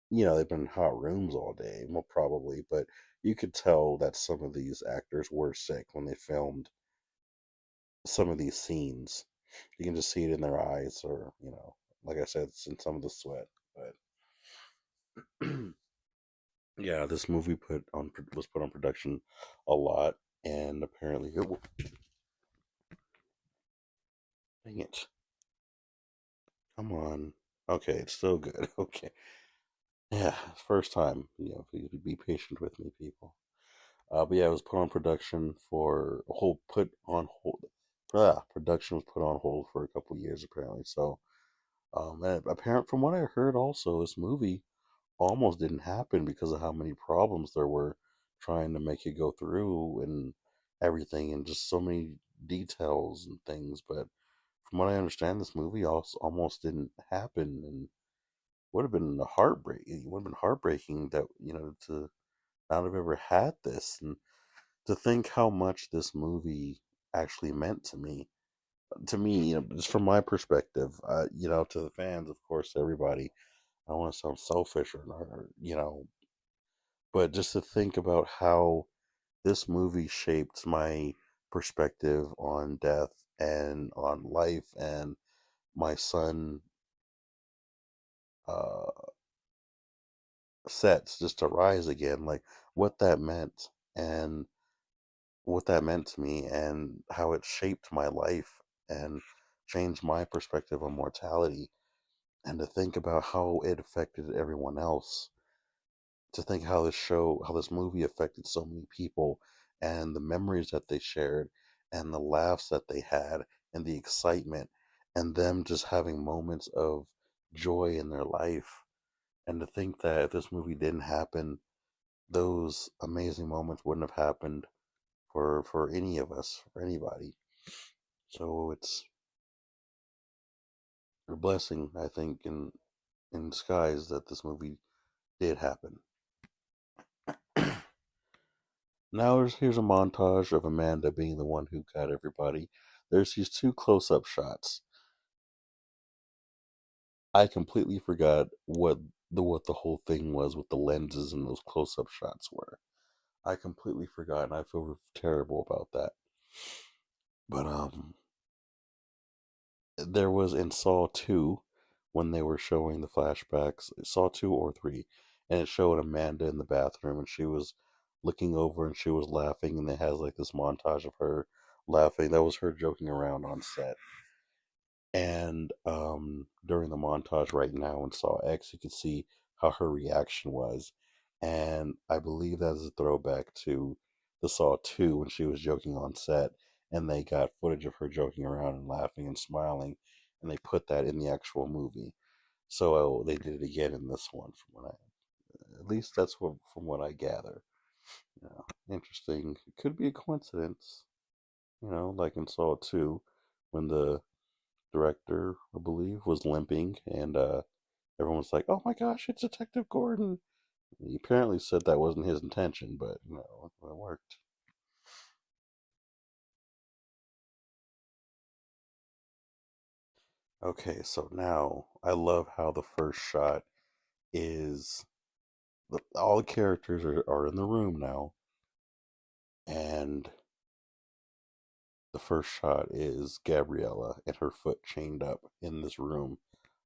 they've been in hot rooms all day, well, probably, but you could tell that some of these actors were sick when they filmed some of these scenes. You can just see it in their eyes, or like I said, it's in some of the sweat. But yeah, this movie was put on production a lot, and apparently it will. Dang it! Come on. Okay, it's still good. Okay, yeah, first time. Please be patient with me, people. But yeah, it was put on production for a whole put on hold. Production was put on hold for a couple years apparently. So, and apparent from what I heard, also this movie almost didn't happen because of how many problems there were trying to make it go through and everything, and just so many details and things. But from what I understand, this movie also almost didn't happen, and would have been a heartbreak. It would have been heartbreaking that to not have ever had this, and to think how much this movie actually meant to me. To me, just from my perspective, to the fans, of course, everybody. I don't want to sound selfish or but just to think about how this movie shaped my perspective on death and on life, and my son uh, sets just to rise again, like what that meant, and what that meant to me, and how it shaped my life and changed my perspective on mortality, and to think about how it affected everyone else, to think how this movie affected so many people, and the memories that they shared, and the laughs that they had, and the excitement, and them just having moments of joy in their life. And to think that if this movie didn't happen, those amazing moments wouldn't have happened for any of us, for anybody. So it's a blessing, I think, in disguise that this movie did happen. Now here's a montage of Amanda being the one who got everybody. There's these two close-up shots. I completely forgot what the whole thing was with the lenses and those close-up shots were. I completely forgot, and I feel terrible about that. But there was in Saw 2 when they were showing the flashbacks, Saw 2 or 3, and it showed Amanda in the bathroom, and she was looking over and she was laughing, and it has like this montage of her laughing. That was her joking around on set. And during the montage right now in Saw X, you could see how her reaction was. And I believe that is a throwback to the Saw 2 when she was joking on set. And they got footage of her joking around and laughing and smiling. And they put that in the actual movie. So they did it again in this one, at least that's from what I gather. Interesting. It could be a coincidence, like in Saw 2 when the director, I believe, was limping, and everyone was like, "Oh my gosh, it's Detective Gordon." He apparently said that wasn't his intention, but it worked. Okay, so now I love how the first shot is all the characters are in the room now, and the first shot is Gabriella and her foot chained up in this room.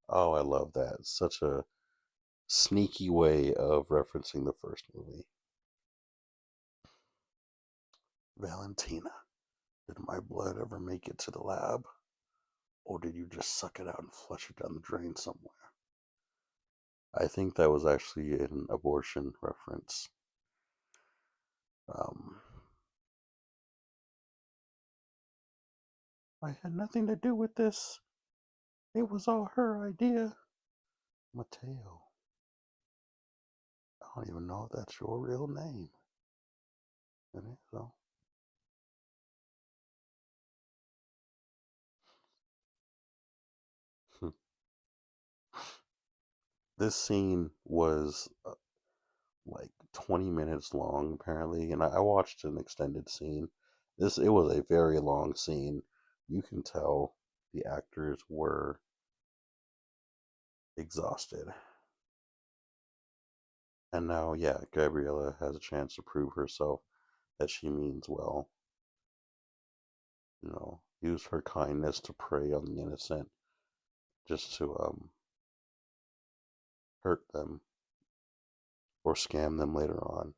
Oh, I love that. Such a sneaky way of referencing the first movie. Valentina, did my blood ever make it to the lab? Or did you just suck it out and flush it down the drain somewhere? I think that was actually an abortion reference. Um, I had nothing to do with this. It was all her idea. Mateo. I don't even know if that's your real name. It is, though. This scene was like 20 minutes long, apparently, and I watched an extended scene. It was a very long scene. You can tell the actors were exhausted. And now, yeah, Gabriella has a chance to prove herself that she means well. Use her kindness to prey on the innocent, just to hurt them or scam them later on.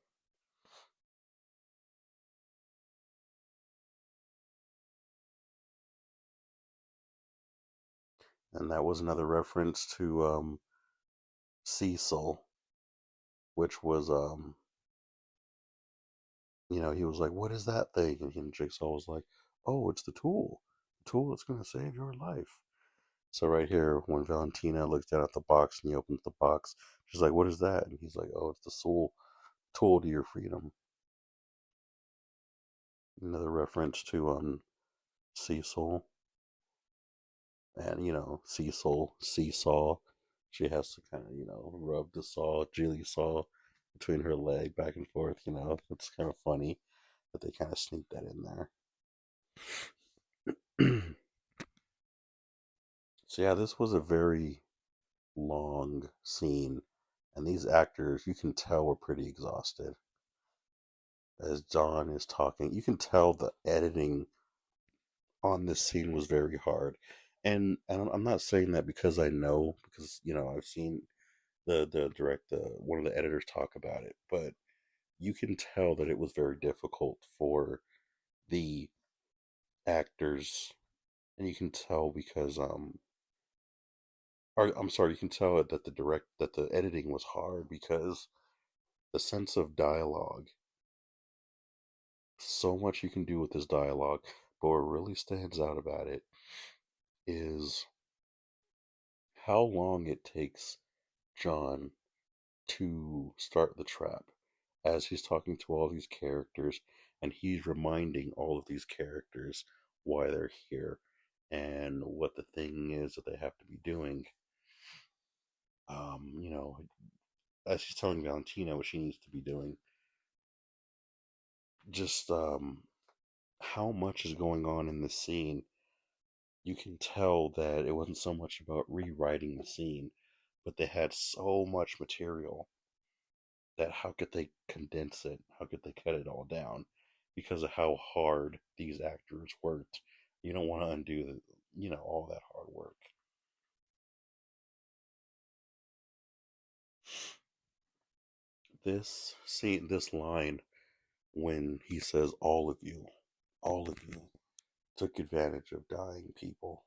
And that was another reference to Cecil, which was he was like, "What is that thing?" And Jigsaw was like, "Oh, it's the tool that's going to save your life." So right here, when Valentina looks down at the box and he opens the box, she's like, "What is that?" And he's like, "Oh, it's the tool to your freedom." Another reference to Cecil, and Cecil seesaw. She has to kind of rub the jilly saw between her leg back and forth. It's kind of funny that they kind of sneak that in there. So yeah, this was a very long scene, and these actors, you can tell, were pretty exhausted as John is talking. You can tell the editing on this scene was very hard, and I'm not saying that because I know, because I've seen the one of the editors talk about it, but you can tell that it was very difficult for the actors, and you can tell because or I'm sorry, you can tell that the editing was hard because the sense of dialogue, so much you can do with this dialogue, but what really stands out about it is how long it takes John to start the trap as he's talking to all these characters and he's reminding all of these characters why they're here and what the thing is that they have to be doing. Um, you know, as he's telling Valentina what she needs to be doing, just how much is going on in this scene. You can tell that it wasn't so much about rewriting the scene, but they had so much material that how could they condense it? How could they cut it all down? Because of how hard these actors worked. You don't want to undo all that hard work. This scene, this line, when he says, all of you took advantage of dying people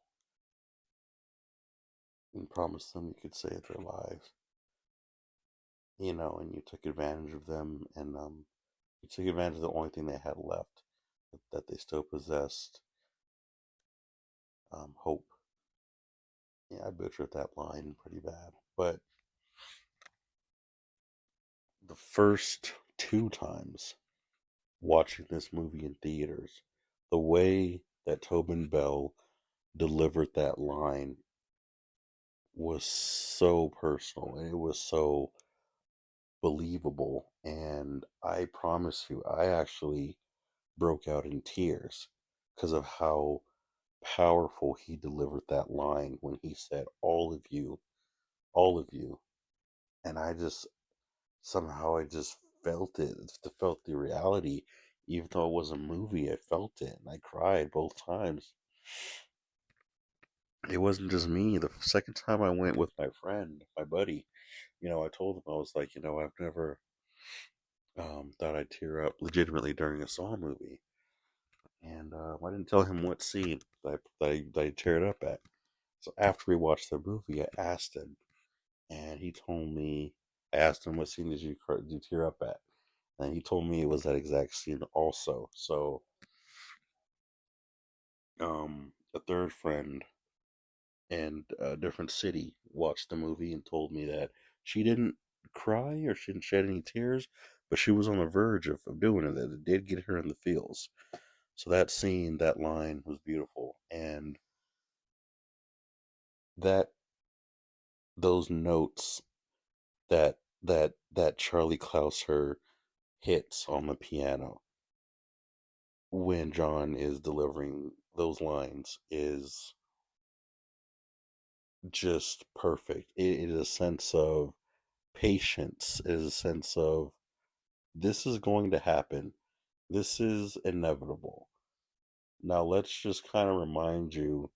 and promised them you could save their lives, and you took advantage of them, and you took advantage of the only thing they had left that they still possessed, hope. Yeah, I butchered that line pretty bad. But the first two times watching this movie in theaters, the way that Tobin Bell delivered that line was so personal and it was so believable. And I promise you, I actually broke out in tears because of how powerful he delivered that line when he said, all of you. And I just, somehow I just felt it. Felt the reality. Even though it was a movie, I felt it. And I cried both times. It wasn't just me. The second time I went with my friend, my buddy, I told him, I was like, I've never thought I'd tear up legitimately during a Saw movie. And I didn't tell him what scene that I teared up at. So after we watched the movie, I asked him, and he told me, I asked him, what scene did you tear up at? And he told me it was that exact scene also. So a third friend in a different city watched the movie and told me that she didn't cry or she didn't shed any tears, but she was on the verge of doing it. That it did get her in the feels. So that scene, that line was beautiful, and that those notes that Charlie Clouser hits on the piano when John is delivering those lines is just perfect. It is a sense of patience. It is a sense of this is going to happen. This is inevitable. Now let's just kind of remind you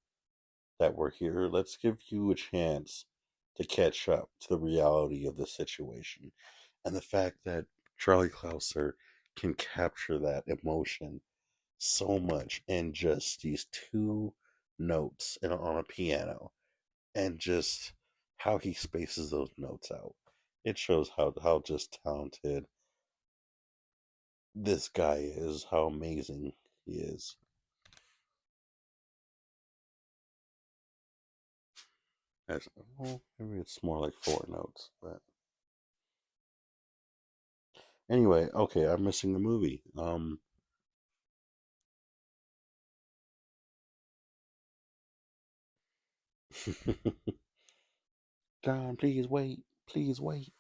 that we're here. Let's give you a chance to catch up to the reality of the situation. And the fact that Charlie Clouser can capture that emotion so much in just these two notes on a piano, and just how he spaces those notes out. It shows how just talented this guy is, how amazing he is. As, well, maybe it's more like four notes, but anyway, okay, I'm missing the movie. John, please wait, please wait.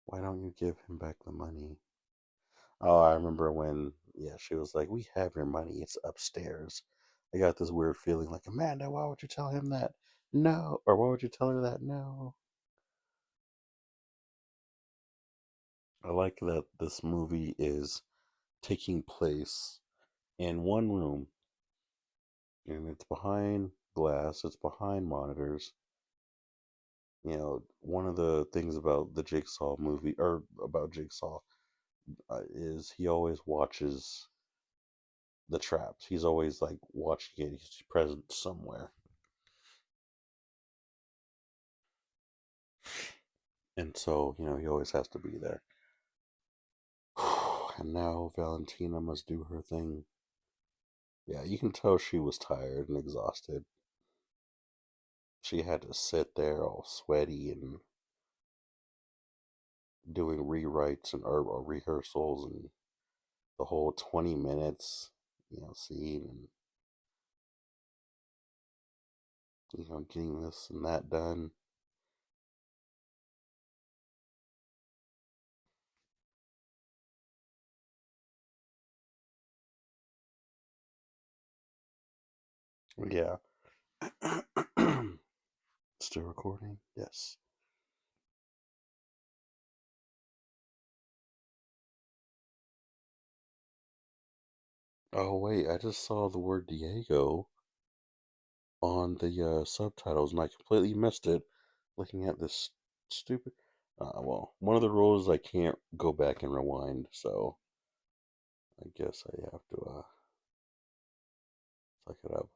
Why don't you give him back the money? Oh, I remember when, yeah, she was like, "We have your money. It's upstairs." I got this weird feeling like, Amanda, why would you tell him that? No. Or why would you tell her that? No. I like that this movie is taking place in one room, and it's behind glass, it's behind monitors. One of the things about the Jigsaw movie, or about Jigsaw, is he always watches the traps. He's always like watching it. He's present somewhere. And so, he always has to be there. And now Valentina must do her thing. Yeah, you can tell she was tired and exhausted. She had to sit there all sweaty and doing rewrites or rehearsals and the whole 20 minutes, scene, and, getting this and that done. Yeah. Still recording? Yes. Oh, wait, I just saw the word Diego on the subtitles, and I completely missed it looking at this stupid. Well, one of the rules I can't go back and rewind, so I guess I have to suck it up.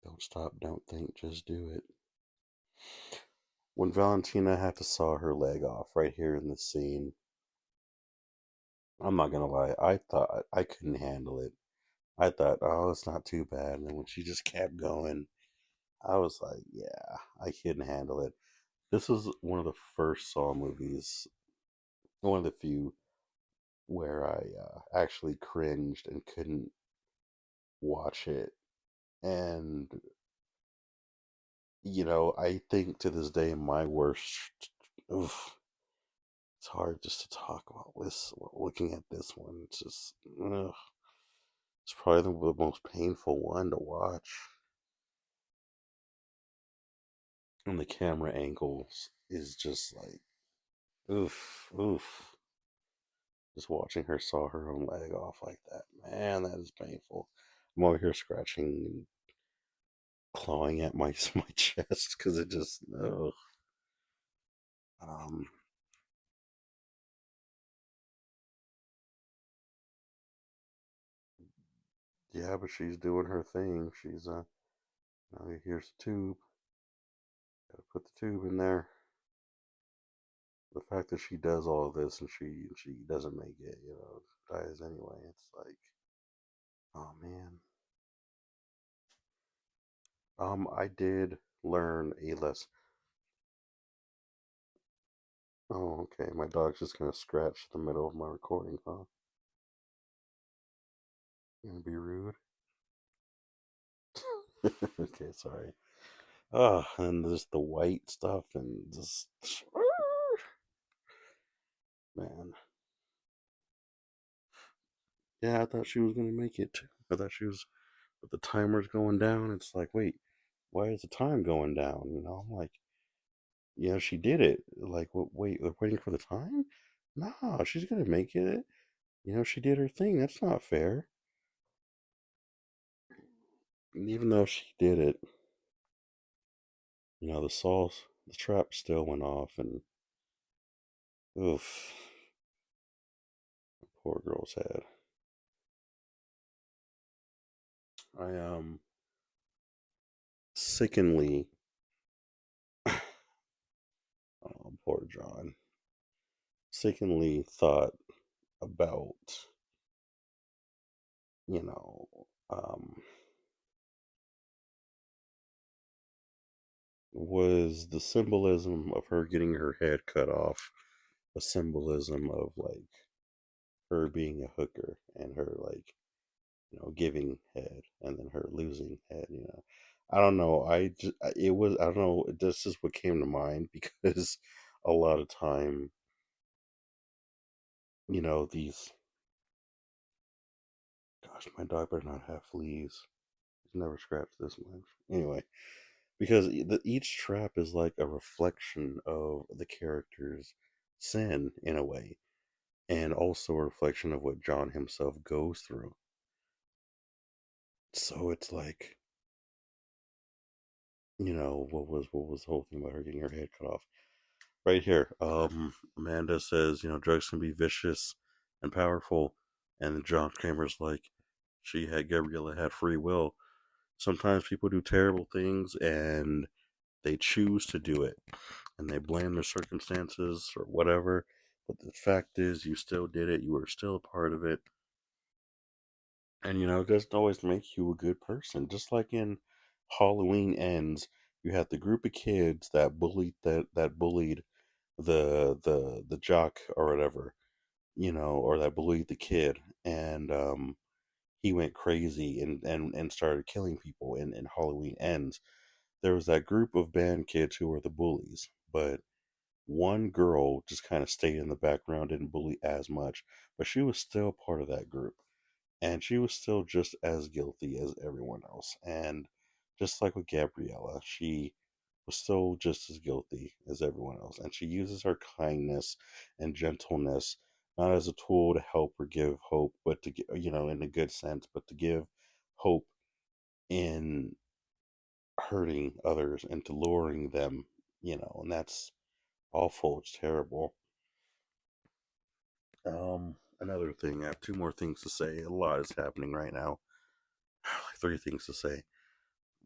Don't stop, don't think, just do it. When Valentina had to saw her leg off right here in the scene, I'm not gonna lie, I thought I couldn't handle it. I thought, oh, it's not too bad. And then when she just kept going, I was like, yeah, I couldn't handle it. This was one of the first Saw movies, one of the few where I actually cringed and couldn't watch it. And, I think to this day, my worst, oof, it's hard just to talk about this. Looking at this one, it's just, ugh. It's probably the most painful one to watch. And the camera angles is just like, oof, oof. Just watching her saw her own leg off like that, man, that is painful. I'm over here scratching and clawing at my my chest because it just, ugh. Um, yeah, but she's doing her thing. She's now here's the tube. Gotta put the tube in there. The fact that she does all of this and she doesn't make it, dies anyway. It's like, oh man. I did learn a lesson. Oh, okay. My dog's just gonna scratch the middle of my recording, huh? Gonna be rude. Okay, sorry. Ah, and just the white stuff and just man. Yeah, I thought she was gonna make it too. I thought she was, but the timer's going down. It's like, wait, why is the time going down? I'm like, she did it. Like, wait, they're waiting for the time? Nah, she's gonna make it. She did her thing. That's not fair. And even though she did it, the trap still went off, and oof, poor girl's head. I sickeningly, oh, poor John, sickeningly thought about, you know, um, was the symbolism of her getting her head cut off a symbolism of like her being a hooker and her like giving head and then her losing head. I don't know. It was, I don't know. This is what came to mind because a lot of time, these, gosh, my dog better not have fleas. He's never scratched this much. Anyway, because each trap is like a reflection of the character's sin in a way, and also a reflection of what John himself goes through. So it's like, what was the whole thing about her getting her head cut off? Right here, Amanda says, drugs can be vicious and powerful, and John Kramer's like, Gabriella had free will. Sometimes people do terrible things and they choose to do it, and they blame their circumstances or whatever. But the fact is, you still did it. You were still a part of it, and it doesn't always make you a good person. Just like in Halloween Ends, you had the group of kids that bullied the jock or whatever, or that bullied the kid, and he went crazy and started killing people. In Halloween Ends, there was that group of band kids who were the bullies, but one girl just kind of stayed in the background, didn't bully as much, but she was still part of that group, and she was still just as guilty as everyone else. And just like with Gabriella, she was still just as guilty as everyone else. And she uses her kindness and gentleness not as a tool to help or give hope, but to get, in a good sense, but to give hope in hurting others and to luring them, and that's awful. It's terrible. Another thing, I have two more things to say. A lot is happening right now. Three things to say.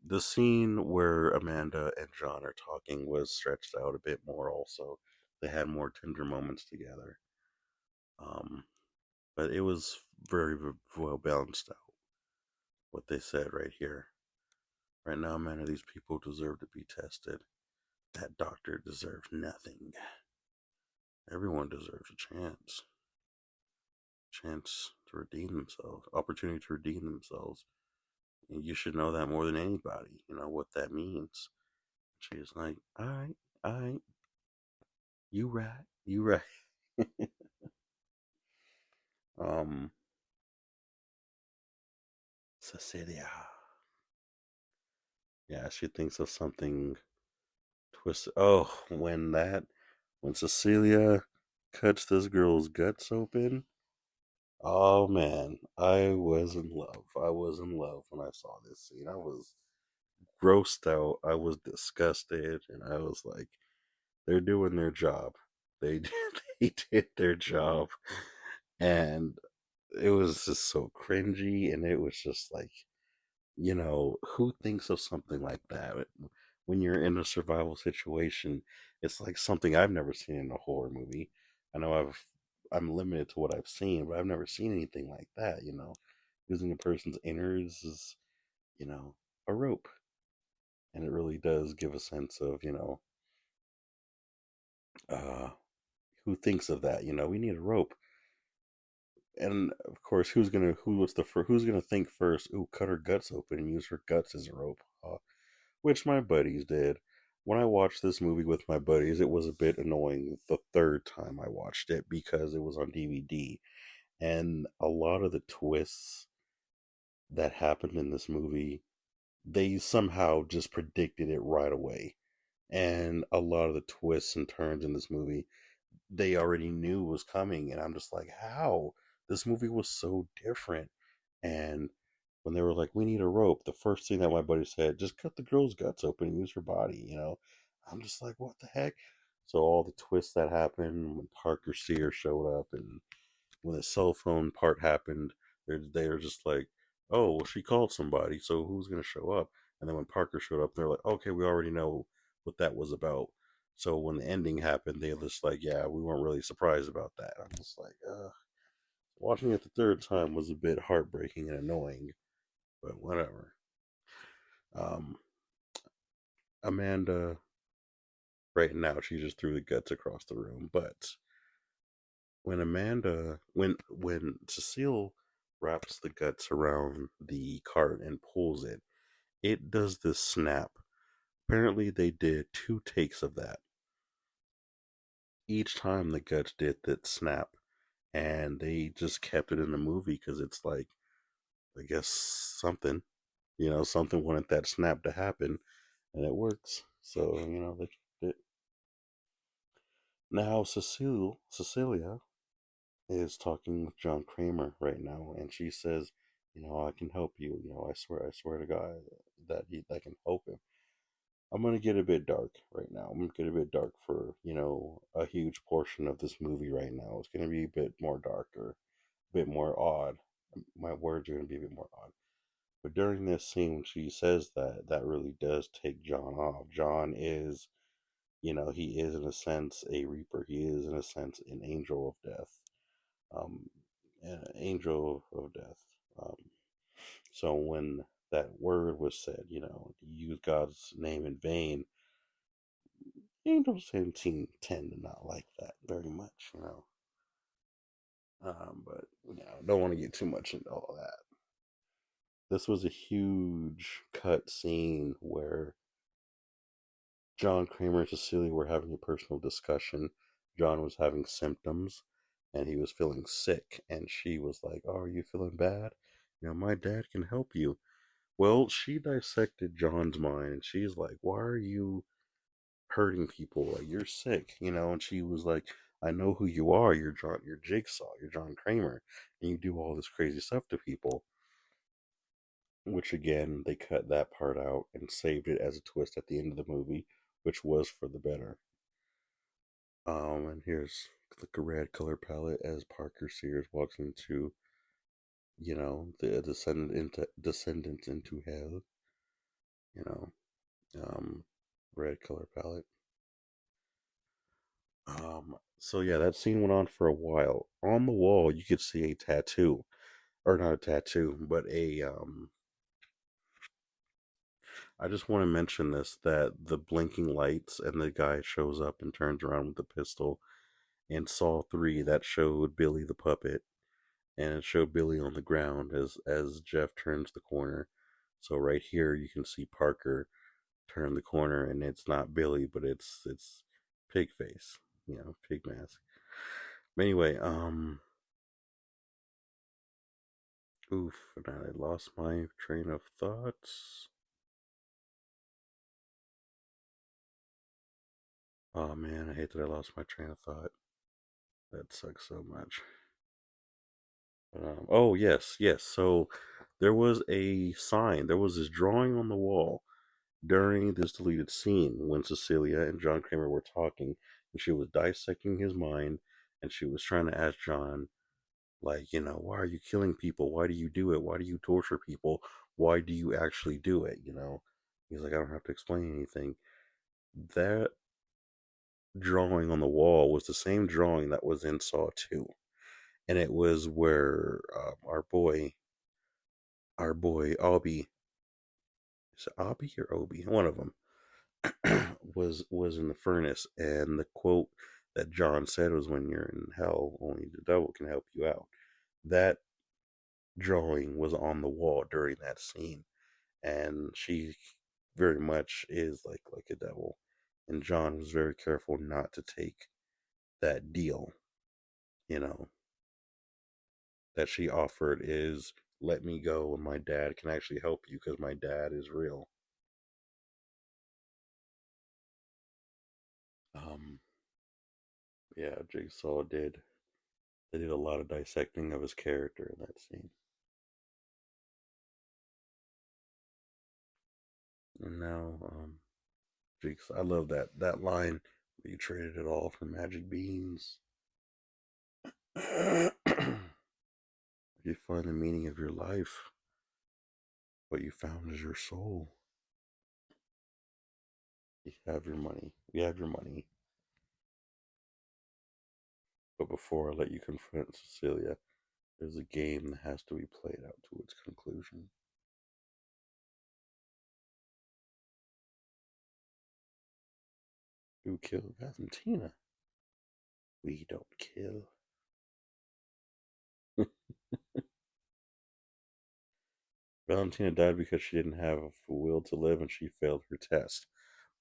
The scene where Amanda and John are talking was stretched out a bit more also. They had more tender moments together. Um, but it was very well balanced out. What they said right here. Right now, man, these people deserve to be tested. That doctor deserves nothing. Everyone deserves a chance. Chance to redeem themselves. Opportunity to redeem themselves. And you should know that more than anybody. You know what that means. She's like, all right, you right, you right. um, Cecilia. Yeah, she thinks of something twisted. Oh, when Cecilia cuts this girl's guts open. Oh man, I was in love. I was in love when I saw this scene. I was grossed out. I was disgusted, and I was like, "They're doing their job. They they did their job," and it was just so cringy, and it was just like, who thinks of something like that when you're in a survival situation? It's like something I've never seen in a horror movie. I know I'm limited to what I've seen, but I've never seen anything like that. Using a person's innards is, you know, a rope, and it really does give a sense of, uh, who thinks of that. We need a rope, and of course, who's gonna think first? Ooh, cut her guts open and use her guts as a rope. Which my buddies did. When I watched this movie with my buddies, it was a bit annoying the third time I watched it because it was on DVD. And a lot of the twists that happened in this movie, they somehow just predicted it right away. And a lot of the twists and turns in this movie, they already knew was coming. And I'm just like, how? This movie was so different. And when they were like, "We need a rope," the first thing that my buddy said, "Just cut the girl's guts open and use her body." I'm just like, "What the heck?" So all the twists that happened when Parker Sear showed up, and when the cell phone part happened, they're just like, "Oh, well, she called somebody, so who's gonna show up?" And then when Parker showed up, they're like, "Okay, we already know what that was about." So when the ending happened, they were just like, "Yeah, we weren't really surprised about that." I'm just like, watching it the third time was a bit heartbreaking and annoying, but whatever. Um, Amanda, right now, she just threw the guts across the room. But when Cecile wraps the guts around the cart and pulls it, it does this snap. Apparently, they did two takes of that. Each time the guts did that snap, and they just kept it in the movie because it's like, I guess something wanted that snap to happen, and it works. So they, now Cecilia is talking with John Kramer right now, and she says, "I can help you. I swear to God that I can help him." I'm gonna get a bit dark right now. I'm gonna get a bit dark for a huge portion of this movie right now. It's gonna be a bit more darker, a bit more odd. My words are gonna be a bit more odd. But during this scene, when she says that, that really does take John off. John is, he is in a sense a reaper. He is in a sense an angel of death, um, an angel of death. Um, so when that word was said, to use God's name in vain, angels tend to not like that very much. But don't want to get too much into all that. This was a huge cut scene where John Kramer and Cecilia were having a personal discussion. John was having symptoms and he was feeling sick, and she was like, "Oh, are you feeling bad? My dad can help you." Well, she dissected John's mind and she's like, "Why are you hurting people? Like, you're sick, And she was like, "I know who you are. You're Jigsaw, you're John Kramer, and you do all this crazy stuff to people." Which again, they cut that part out and saved it as a twist at the end of the movie, which was for the better. And here's like a red color palette as Parker Sears walks into, the descendants into hell. You know, um, red color palette. So yeah, that scene went on for a while. On the wall, you could see a tattoo, or not a tattoo, but I just want to mention this, that the blinking lights and the guy shows up and turns around with the pistol. In Saw 3, that showed Billy the puppet, and it showed Billy on the ground as Jeff turns the corner. So right here, you can see Parker turn the corner, and it's not Billy, but it's Pig face, Pig mask. Anyway, oof, and I lost my train of thoughts. Oh man, I hate that I lost my train of thought. That sucks so much. Oh yes, yes. So there was a sign. There was this drawing on the wall during this deleted scene when Cecilia and John Kramer were talking, and she was dissecting his mind, and she was trying to ask John, like, why are you killing people? Why do you do it? Why do you torture people? Why do you actually do it? He's like, I don't have to explain anything. That drawing on the wall was the same drawing that was in Saw 2. And it was where our boy Obi, is it Obi or Obi? One of them was in the furnace, and the quote that John said was, "When you're in hell, only the devil can help you out." That drawing was on the wall during that scene, and she very much is like a devil, and John was very careful not to take that deal, you know, that she offered is let me go and my dad can actually help you because my dad is real. Um, yeah, Jigsaw did. They did a lot of dissecting of his character in that scene. And now, Jigsaw, I love that line where you traded it all for magic beans. You find the meaning of your life. What you found is your soul. You have your money. You have your money. But before I let you confront Cecilia, there's a game that has to be played out to its conclusion. Who killed Valentina? We don't kill. Valentina died because she didn't have a will to live and she failed her test.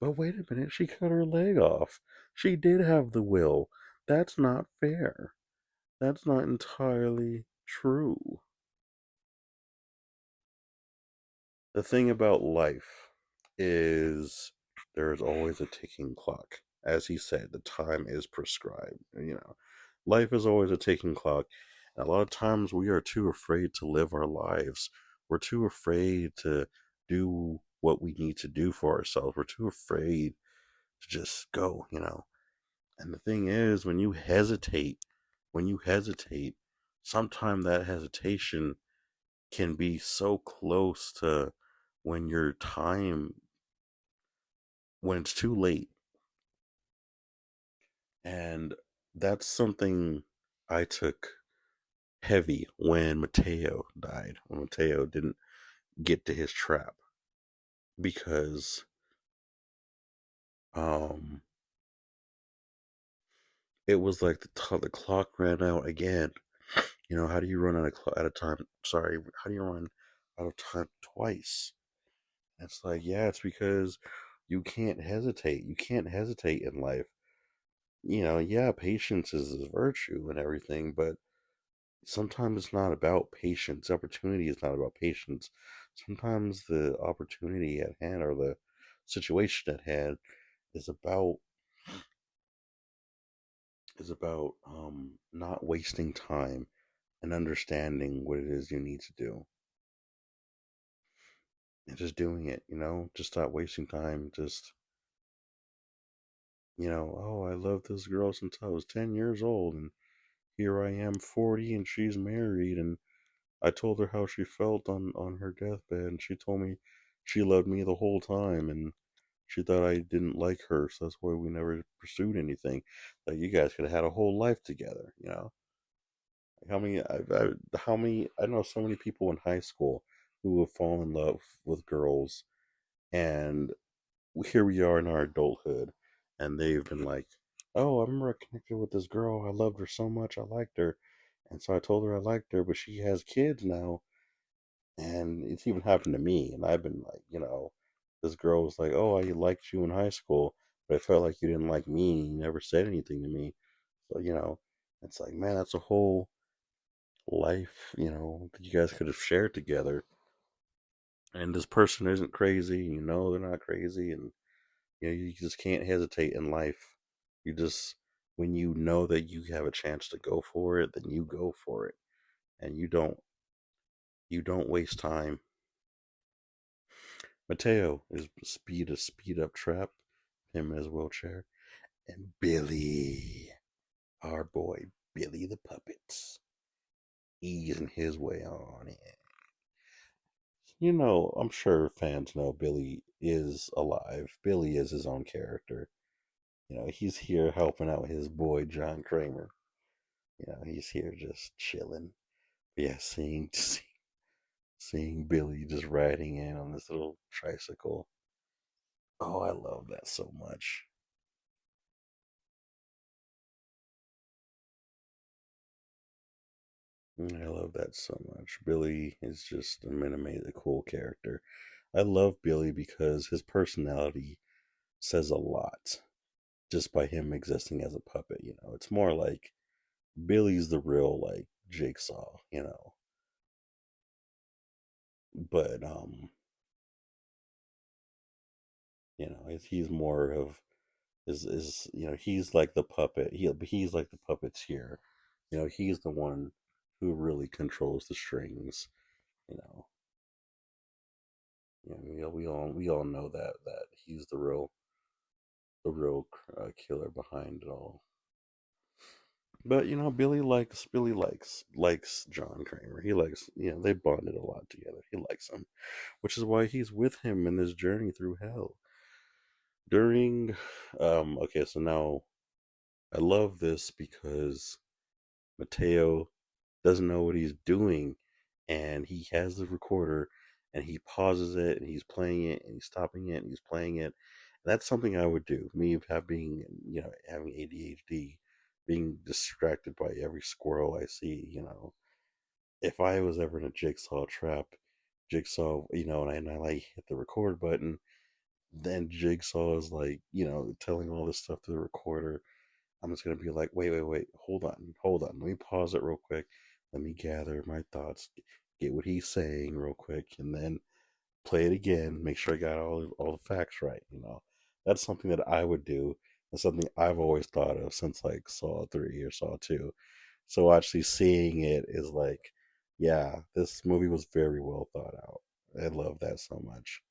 But wait a minute, she cut her leg off. She did have the will. That's not fair. That's not entirely true. The thing about life is there is always a ticking clock. As he said, the time is prescribed. Life is always a ticking clock. And a lot of times we are too afraid to live our lives. We're too afraid to do what we need to do for ourselves. We're too afraid to just go. And the thing is, when you hesitate, sometimes that hesitation can be so close to when your time when it's too late. And that's something I took heavy when Mateo died, when Mateo didn't get to his trap, because um it was like the clock ran out again. How do you run out of time? Sorry, how do you run out of time twice? It's like, yeah, it's because you can't hesitate. You can't hesitate in life. Yeah, patience is a virtue and everything, but sometimes it's not about patience. Opportunity is not about patience. Sometimes the opportunity at hand or the situation at hand is about not wasting time and understanding what it is you need to do and just doing it. Just stop wasting time. Just oh, I loved this girl since I was 10 years old, and here I am 40 and she's married, and I told her how she felt on her deathbed, and she told me she loved me the whole time, and she thought I didn't like her, so that's why we never pursued anything. Like, you guys could have had a whole life together. I know so many people in high school who have fallen in love with girls, and here we are in our adulthood, and they've been like, "Oh, I remember I connected with this girl. I loved her so much. I liked her, and so I told her I liked her, but she has kids now." And it's even happened to me. And I've been like, this girl was like, "Oh, I liked you in high school, but I felt like you didn't like me. And you never said anything to me." So, It's like, man, that's a whole life, that you guys could have shared together. And this person isn't crazy, they're not crazy, and you just can't hesitate in life. You just when you know that you have a chance to go for it, then you go for it, and you don't waste time. Mateo is speed up trap, him in his wheelchair, and Billy, our boy Billy the puppets, easing his way on in. I'm sure fans know Billy is alive. Billy is his own character. He's here helping out his boy John Kramer. He's here just chilling. But yeah, seeing Billy just riding in on this little tricycle. Oh, I love that so much. I love that so much. Billy is just a cool character. I love Billy because his personality says a lot just by him existing as a puppet. It's more like Billy's the real like Jigsaw. But he's more of he's like the puppet. He's like the puppeteer. He's the one who really controls the strings. You know, we all know that he's the real killer behind it all. But Billy likes John Kramer. He likes they bonded a lot together. He likes him, which is why he's with him in this journey through hell. During okay, so now I love this because Mateo doesn't know what he's doing, and he has the recorder, and he pauses it, and he's playing it, and he's stopping it, and he's playing it. That's something I would do. Me having ADHD, being distracted by every squirrel I see. If I was ever in a jigsaw trap, and I like hit the record button, then Jigsaw is like, telling all this stuff to the recorder. I'm just gonna be like, wait, wait, wait, hold on. Let me pause it real quick. Let me gather my thoughts, get what he's saying real quick, and then play it again. Make sure I got all the facts right. That's something that I would do. That's something I've always thought of since like Saw 3 or Saw 2. So actually seeing it is like, yeah, this movie was very well thought out. I love that so much.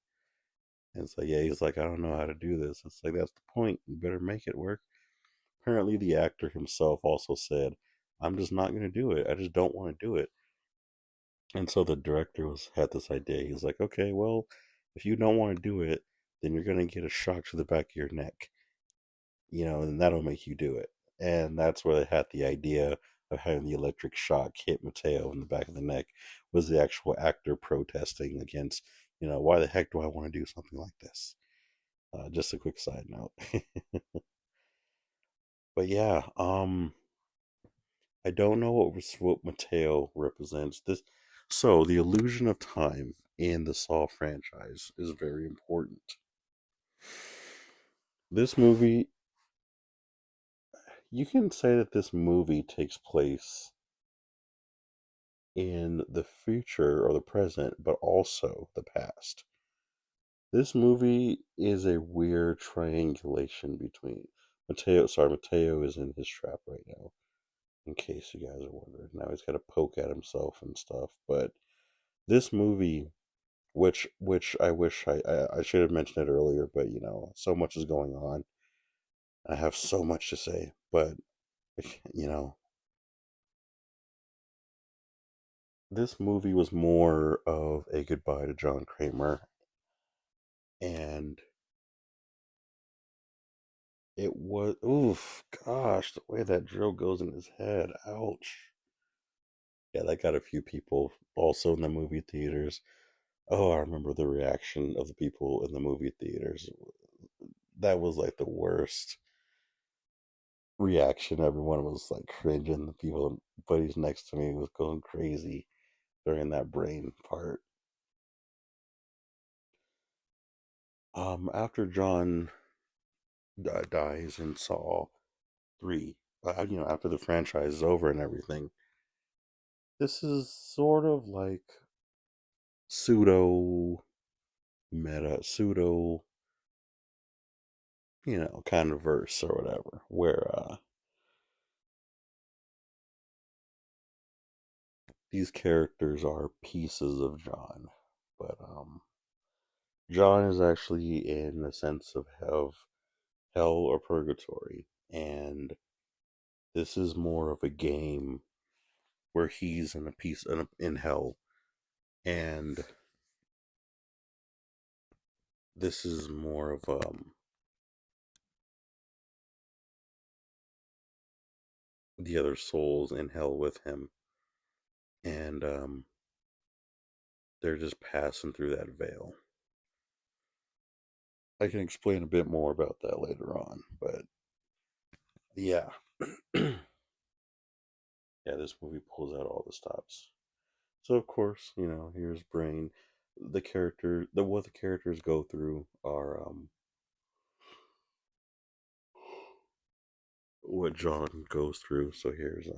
And it's like, yeah, he's like, I don't know how to do this. It's like, that's the point. You better make it work. Apparently, the actor himself also said, I'm just not going to do it. I just don't want to do it. And so the director had this idea. He's like, okay, well, if you don't want to do it, then you're going to get a shock to the back of your neck, and that'll make you do it. And that's where they had the idea of having the electric shock hit Mateo in the back of the neck, was the actual actor protesting against, why the heck do I want to do something like this? Just a quick side note. But yeah, I don't know what Mateo represents. So the illusion of time in the Saw franchise is very important. This movie, you can say that this movie takes place in the future or the present, but also the past. This movie is a weird triangulation between Mateo. Sorry, Mateo is in his trap right now. In case you guys are wondering, now he's got to poke at himself and stuff. But this movie, which I wish I should have mentioned it earlier, but so much is going on. I have so much to say, but you know, this movie was more of a goodbye to John Kramer, and it was oof, gosh, the way that drill goes in his head, ouch. Yeah, that got a few people also in the movie theaters. Oh, I remember the reaction of the people in the movie theaters. That was like the worst reaction. Everyone was like cringing. The people, buddies next to me, was going crazy during that brain part. After John dies in Saw 3, after the franchise is over and everything. This is sort of like pseudo meta, pseudo, kind of verse or whatever, where these characters are pieces of John, but John is actually in the sense of hell or purgatory, and this is more of a game where he's in a piece in hell, and this is more of the other souls in hell with him, and they're just passing through that veil. I can explain a bit more about that later on, but yeah, yeah, this movie pulls out all the stops. So of course, here's Brain. What the characters go through are what John goes through. So here's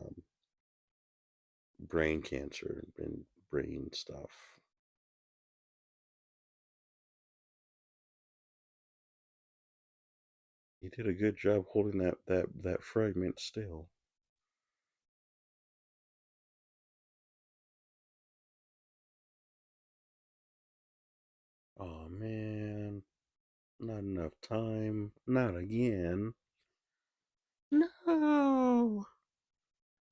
brain cancer and brain stuff. He did a good job holding that fragment still. Oh man, not enough time. Not again. No.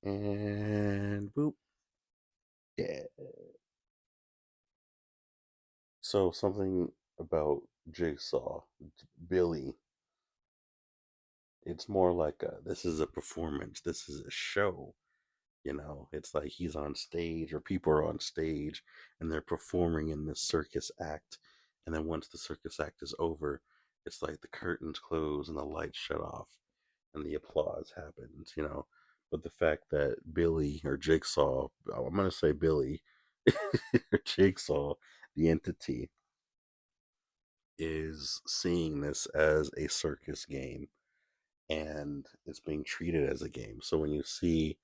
And boop. Yeah. So something about Jigsaw, Billy. It's more like this is a performance. This is a show. It's like he's on stage or people are on stage and they're performing in this circus act. And then once the circus act is over, it's like the curtains close and the lights shut off and the applause happens. But the fact that Billy or Jigsaw, I'm going to say Billy or Jigsaw, the entity, is seeing this as a circus game and it's being treated as a game. So when you see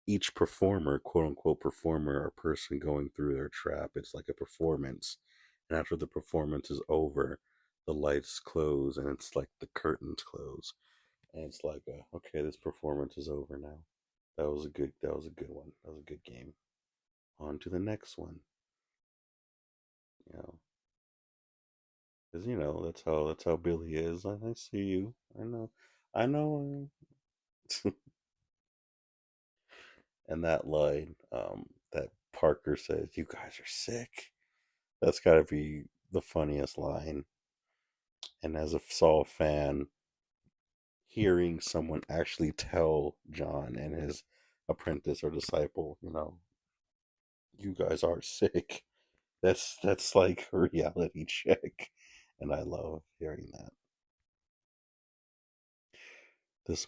each performer, quote unquote performer or person going through their trap, it's like a performance. And after the performance is over, the lights close and it's like the curtains close. And it's like, okay, this performance is over now. That was a good one. That was a good game. On to the next one. You know, because that's how Billy is. I see you. I know. And that line, that Parker says, "You guys are sick." That's got to be the funniest line. And as a Saw fan, hearing someone actually tell John and his apprentice or disciple, you guys are sick. That's like a reality check, and I love hearing that. This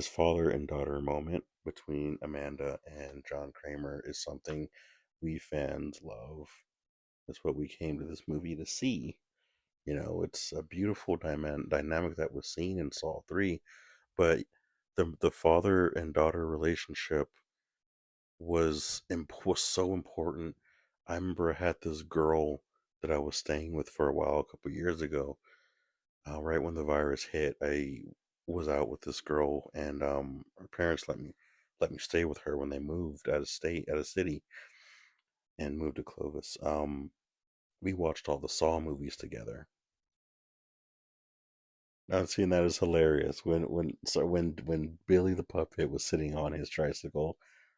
father and daughter moment between Amanda and John Kramer is something we fans love. That's what we came to this movie to see. It's a beautiful dynamic that was seen in Saw 3, but the father and daughter relationship was so important. I remember I had this girl that I was staying with for a while a couple years ago. Right when the virus hit, I was out with this girl, and her parents let me stay with her when they moved out of city, and moved to Clovis. We watched all the Saw movies together. I've seen that as hilarious when Billy the puppet was sitting on his tricycle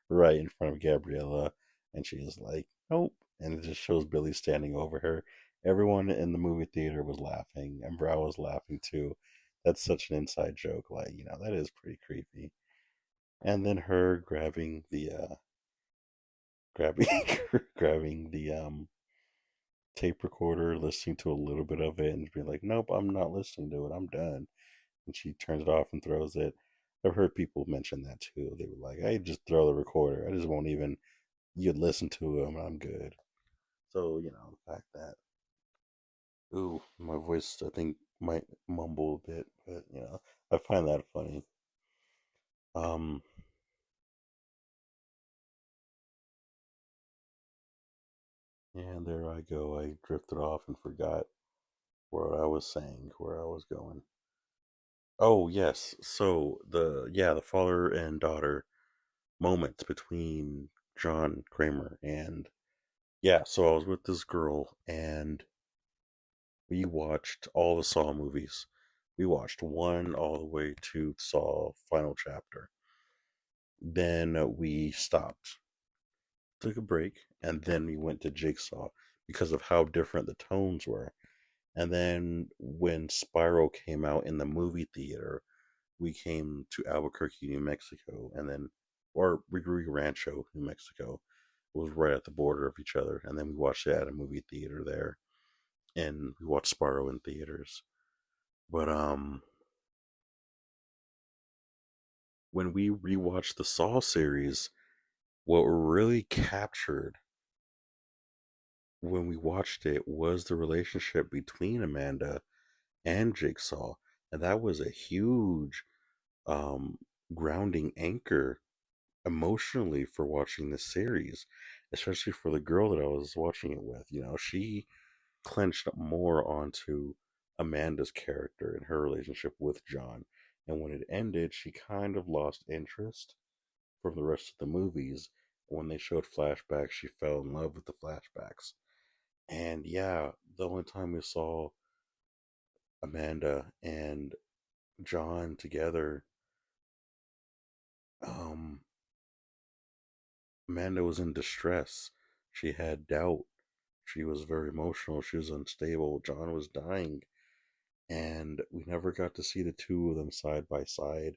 right in front of Gabriella, and she's like, "Nope," and it just shows Billy standing over her. Everyone in the movie theater was laughing, and Brow was laughing too. That's such an inside joke, like that is pretty creepy. And then her grabbing grabbing the tape recorder, listening to a little bit of it, and being like, "Nope, I'm not listening to it. I'm done." And she turns it off and throws it. I've heard people mention that too. They were like, "I just throw the recorder. I just won't even. You'd listen to them, and I'm good." So the fact that ooh, my voice I think might mumble a bit, but I find that funny. Um, and there I go. I drifted off and forgot what I was saying, where I was going. Oh yes. So the father and daughter moment between John Kramer and yeah, so I was with this girl and we watched all the Saw movies. We watched one all the way to Saw final chapter. Then we stopped, took a break, and then we went to Jigsaw because of how different the tones were. And then when Spyro came out in the movie theater, we came to Albuquerque, New Mexico, and then, or Rio Rancho, New Mexico. It was right at the border of each other. And then we watched it at a movie theater there, and we watched Spyro in theaters. But when we rewatched the Saw series, what really captured when we watched it was the relationship between Amanda and Jigsaw, and that was a huge um, grounding anchor emotionally for watching this series, especially for the girl that I was watching it with. You know, she clenched more onto Amanda's character and her relationship with John, and when it ended, she kind of lost interest from the rest of the movies. When they showed flashbacks, she fell in love with the flashbacks. And yeah, the only time we saw Amanda and John together, um, Amanda was in distress. She had doubt. She was very emotional. She was unstable. John was dying. And we never got to see the two of them side by side,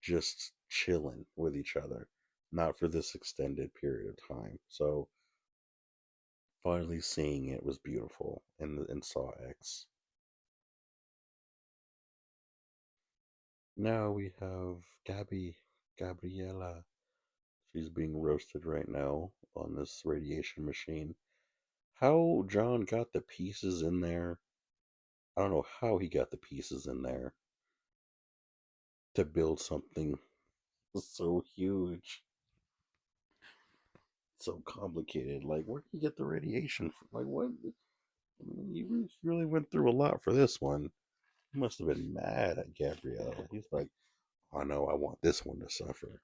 just chilling with each other. Not for this extended period of time. So finally seeing it was beautiful in Saw X. Now we have Gabriella. She's being roasted right now on this radiation machine. How John got the pieces in there, I don't know how he got the pieces in there to build something so huge, so complicated. Like, where did he get the radiation from? Like, what? I mean, he really went through a lot for this one. He must have been mad at Gabrielle. He's like, oh no, I want this one to suffer.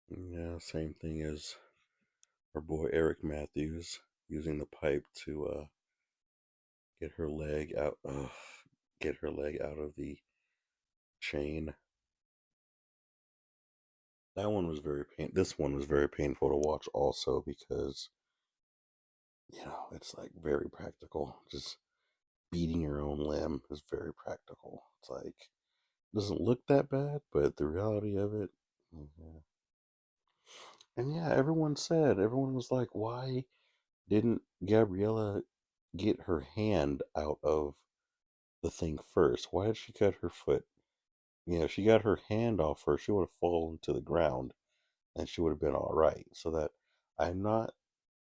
Yeah, same thing as our boy Eric Matthews using the pipe to get her leg out. Get her leg out of the chain. That one was very pain. This one was very painful to watch also because it's like very practical. Just beating your own limb is very practical. It's like it doesn't look that bad, but the reality of it, yeah. And yeah, everyone was like, why didn't Gabriella get her hand out of the thing first? Why did she cut her foot? If she got her hand off first, she would have fallen to the ground and she would have been all right. So that I'm not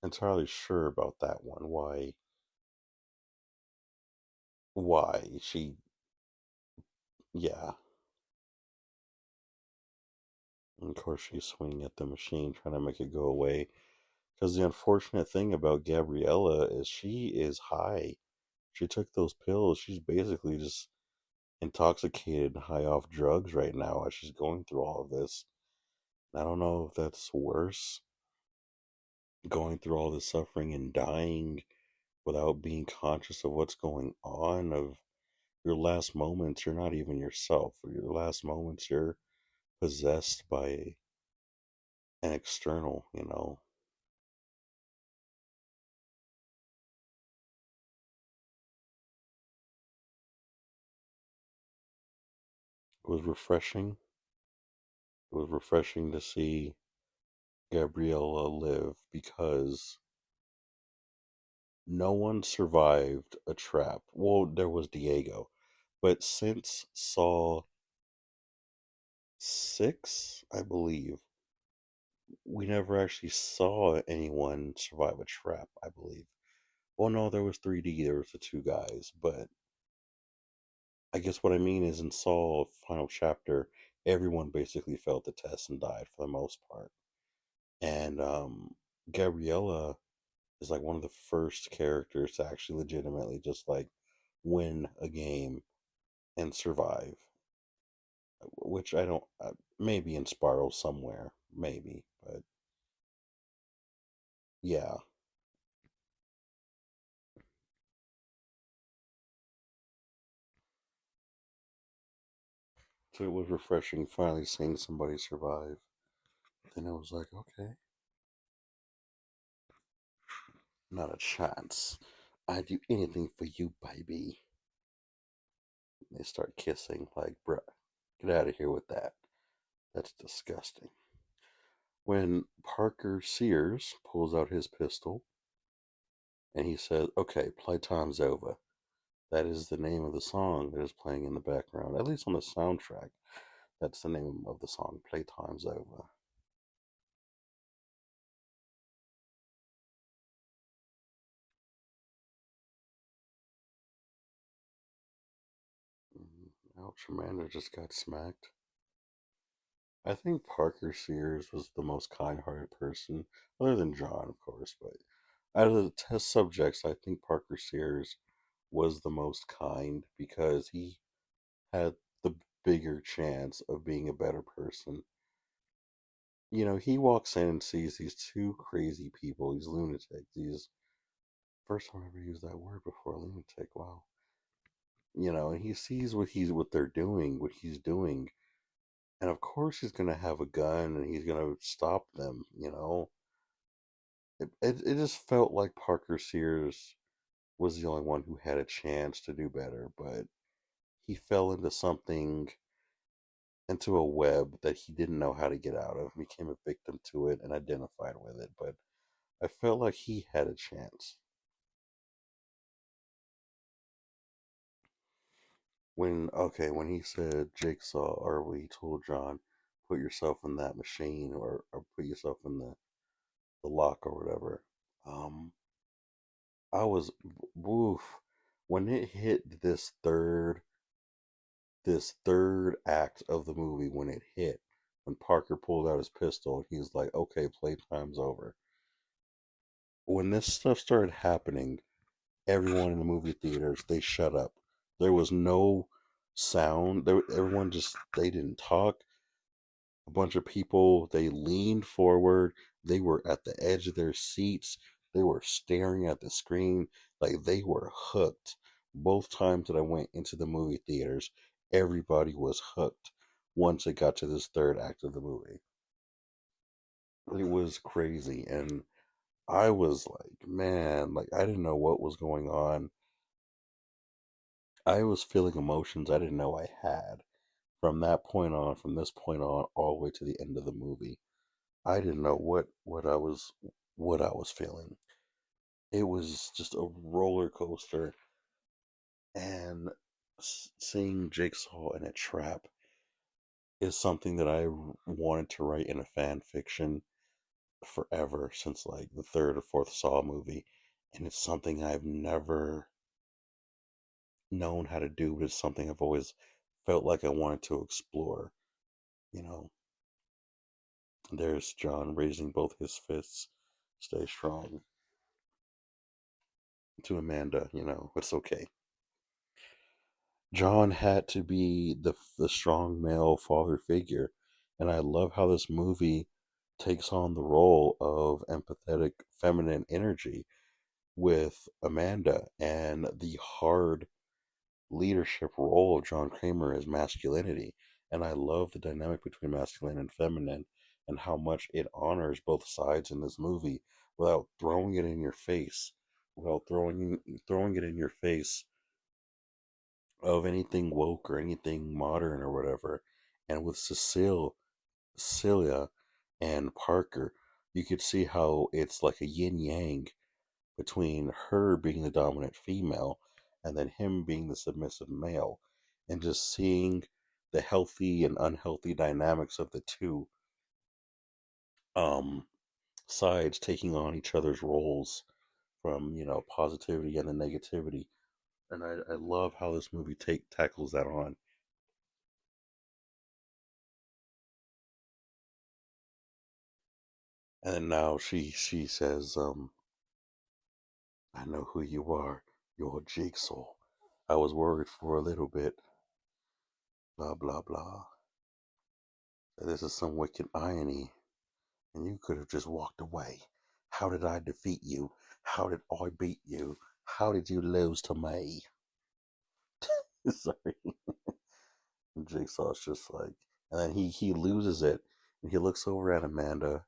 entirely sure about that one. Why she, yeah. And of course, she's swinging at the machine, trying to make it go away. Because the unfortunate thing about Gabriella is she is high. She took those pills. She's basically just intoxicated and high off drugs right now as she's going through all of this. I don't know if that's worse, going through all this suffering and dying without being conscious of what's going on, of your last moments, you're not even yourself. Your last moments, you're possessed by an external. It was refreshing. It was refreshing to see Gabriella live because no one survived a trap. Well, there was Diego, but since Saw 6, I believe, we never actually saw anyone survive a trap, I believe. Well, no, there was 3D, there was the two guys, but I guess what I mean is in Saw final chapter, everyone basically failed the test and died for the most part. And Gabriella is like one of the first characters to actually legitimately just like win a game and survive, which I don't, maybe in Spiral somewhere, maybe, but yeah. So it was refreshing finally seeing somebody survive. Then it was like, okay, not a chance. I'd do anything for you, baby. They start kissing, like, bruh, get out of here with that. That's disgusting. When Parker Sears pulls out his pistol and he says, okay, playtime's over. That is the name of the song that is playing in the background, at least on the soundtrack. That's the name of the song, Playtime's Over. Ouch, Amanda just got smacked. I think Parker Sears was the most kind hearted person, other than John, of course, but out of the test subjects, I think Parker Sears was the most kind because he had the bigger chance of being a better person. You know, he walks in and sees these two crazy people, these lunatics, these first time I ever used that word before, lunatic, wow. You know, and he sees what they're doing, what he's doing, and of course he's gonna have a gun and he's gonna stop them, you know. It just felt like Parker Sears was the only one who had a chance to do better, but he fell into something, into a web that he didn't know how to get out of, became a victim to it and identified with it. But I felt like he had a chance. When he said Jigsaw, or when he told John, put yourself in that machine, or put yourself in the lock or whatever. Um, I was woof when it hit this third act of the movie, when it hit, when Parker pulled out his pistol, he's like, okay, playtime's over. When this stuff started happening, everyone in the movie theaters, they shut up. There was no sound. Everyone just, they didn't talk. A bunch of people, they leaned forward. They were at the edge of their seats. They were staring at the screen like they were hooked. Both times that I went into the movie theaters, everybody was hooked once it got to this third act of the movie. It was crazy. And I was like, man, like I didn't know what was going on. I was feeling emotions I didn't know I had from that point on, from this point on, all the way to the end of the movie. I didn't know what I was feeling. It was just a roller coaster, and seeing Jigsaw in a trap is something that I wanted to write in a fan fiction forever, since like the third or fourth Saw movie, and it's something I've never known how to do, but it's something I've always felt like I wanted to explore. You know, there's John raising both his fists, stay strong, to Amanda, it's okay. John had to be the strong male father figure, and I love how this movie takes on the role of empathetic feminine energy with Amanda, and the hard leadership role of John Kramer as masculinity. And I love the dynamic between masculine and feminine, and how much it honors both sides in this movie without throwing it in your face, without throwing it in your face of anything woke or anything modern or whatever. And with Cecilia and Parker, you could see how it's like a yin yang between her being the dominant female and then him being the submissive male, and just seeing the healthy and unhealthy dynamics of the two um, sides taking on each other's roles from positivity and the negativity, and I love how this movie tackles that on. And then now she says, "I know who you are. You're Jigsaw. I was worried for a little bit. Blah blah blah. This is some wicked irony, and you could have just walked away. How did I defeat you? How did I beat you? How did you lose to me?" Sorry. Jigsaw's just like, and then he loses it, and he looks over at Amanda,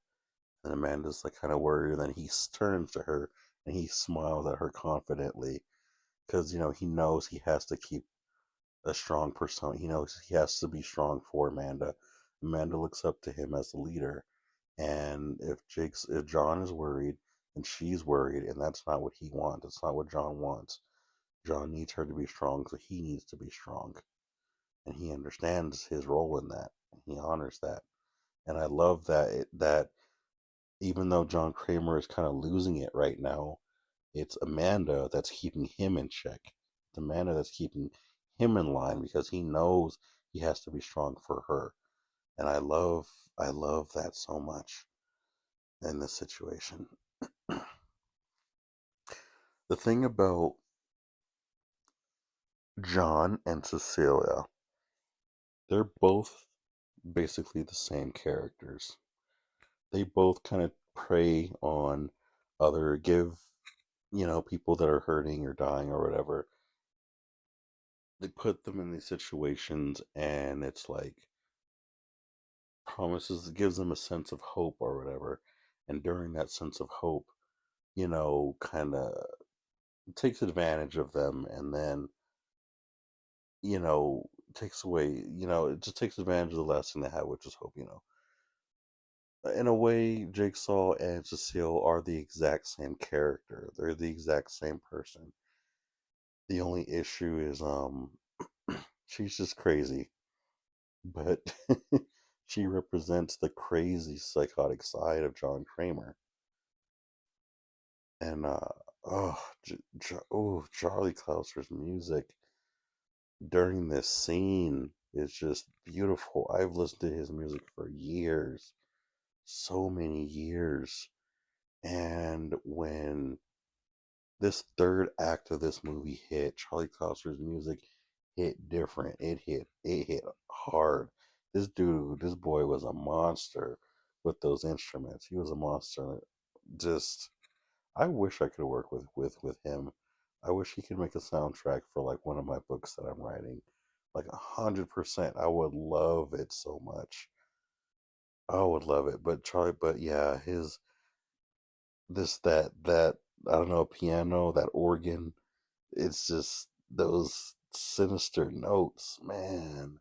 and Amanda's like kind of worried, and then he turns to her and he smiles at her confidently because he knows he has to keep a strong persona. He knows he has to be strong for Amanda. Amanda looks up to him as the leader, and if John is worried and she's worried, and that's not what he wants. It's not what John wants. John needs her to be strong, so he needs to be strong, and he understands his role in that, and he honors that. And I love that even though John Kramer is kind of losing it right now, it's Amanda that's keeping him in check. It's Amanda that's keeping him in line because he knows he has to be strong for her. And I love that so much in this situation. The thing about John and Cecilia, they're both basically the same characters. They both kind of prey on give people that are hurting or dying or whatever, they put them in these situations, and it's like promises, gives them a sense of hope or whatever, and during that sense of hope, kind of takes advantage of them, and then takes away, it just takes advantage of the last thing they have, which is hope. In a way, Jigsaw and Cecile are the exact same character. They're the exact same person. The only issue is she's just crazy, but she represents the crazy psychotic side of John Kramer. And Charlie Clouser's music during this scene is just beautiful. I've listened to his music for years, so many years. And when this third act of this movie hit, Charlie Clouser's music hit different. It hit hard. This boy was a monster with those instruments. He was a monster. Just I wish I could work with him. I wish he could make a soundtrack for like one of my books that I'm writing. Like 100%. I would love it so much. I would love it. But yeah, his that I don't know, piano, that organ, it's just those sinister notes, man.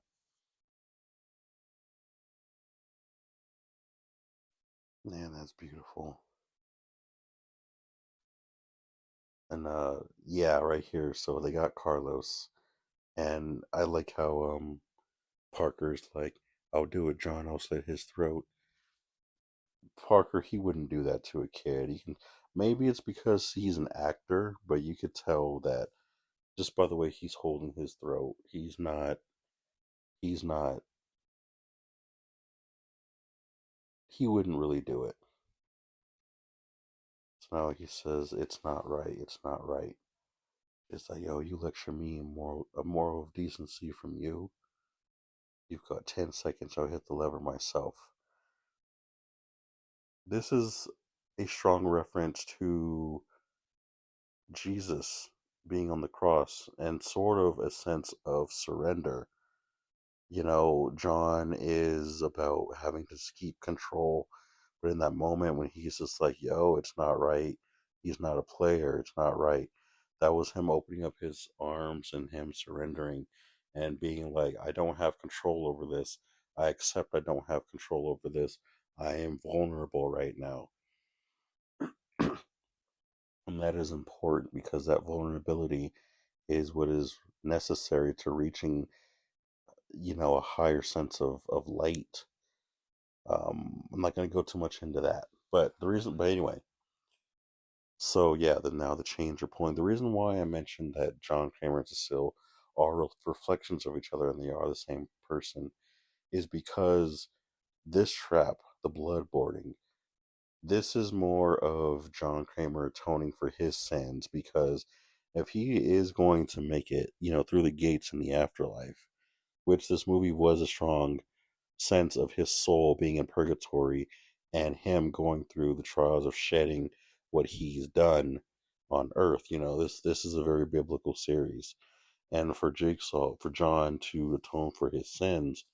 Man, that's beautiful. And yeah, right here. So they got Carlos, and I like how Parker's like, "I'll do it, John. I'll slit his throat." Parker, he wouldn't do that to a kid. Maybe it's because he's an actor, but you could tell that just by the way he's holding his throat, he's not, he wouldn't really do it. So now he says, "It's not right. It's not right." It's like, yo, you lecture me a moral of decency from you. You've got 10 seconds. I'll hit the lever myself. This is a strong reference to Jesus being on the cross and sort of a sense of surrender. John is about having to keep control, but in that moment when he's just like, yo, it's not right, he's not a player, it's not right. That was him opening up his arms and him surrendering and being like, I don't have control over this. I accept I don't have control over this. I am vulnerable right now. And that is important because that vulnerability is what is necessary to reaching, a higher sense of light. I'm not going to go too much into that, but anyway. So yeah, now the chains are pulling. The reason why I mentioned that John Kramer and Cecile are reflections of each other and they are the same person is because this trap, the bloodboarding, this is more of John Kramer atoning for his sins because if he is going to make it, through the gates in the afterlife, which this movie was a strong sense of his soul being in purgatory and him going through the trials of shedding what he's done on earth. This is a very biblical series. And for Jigsaw, for John to atone for his sins,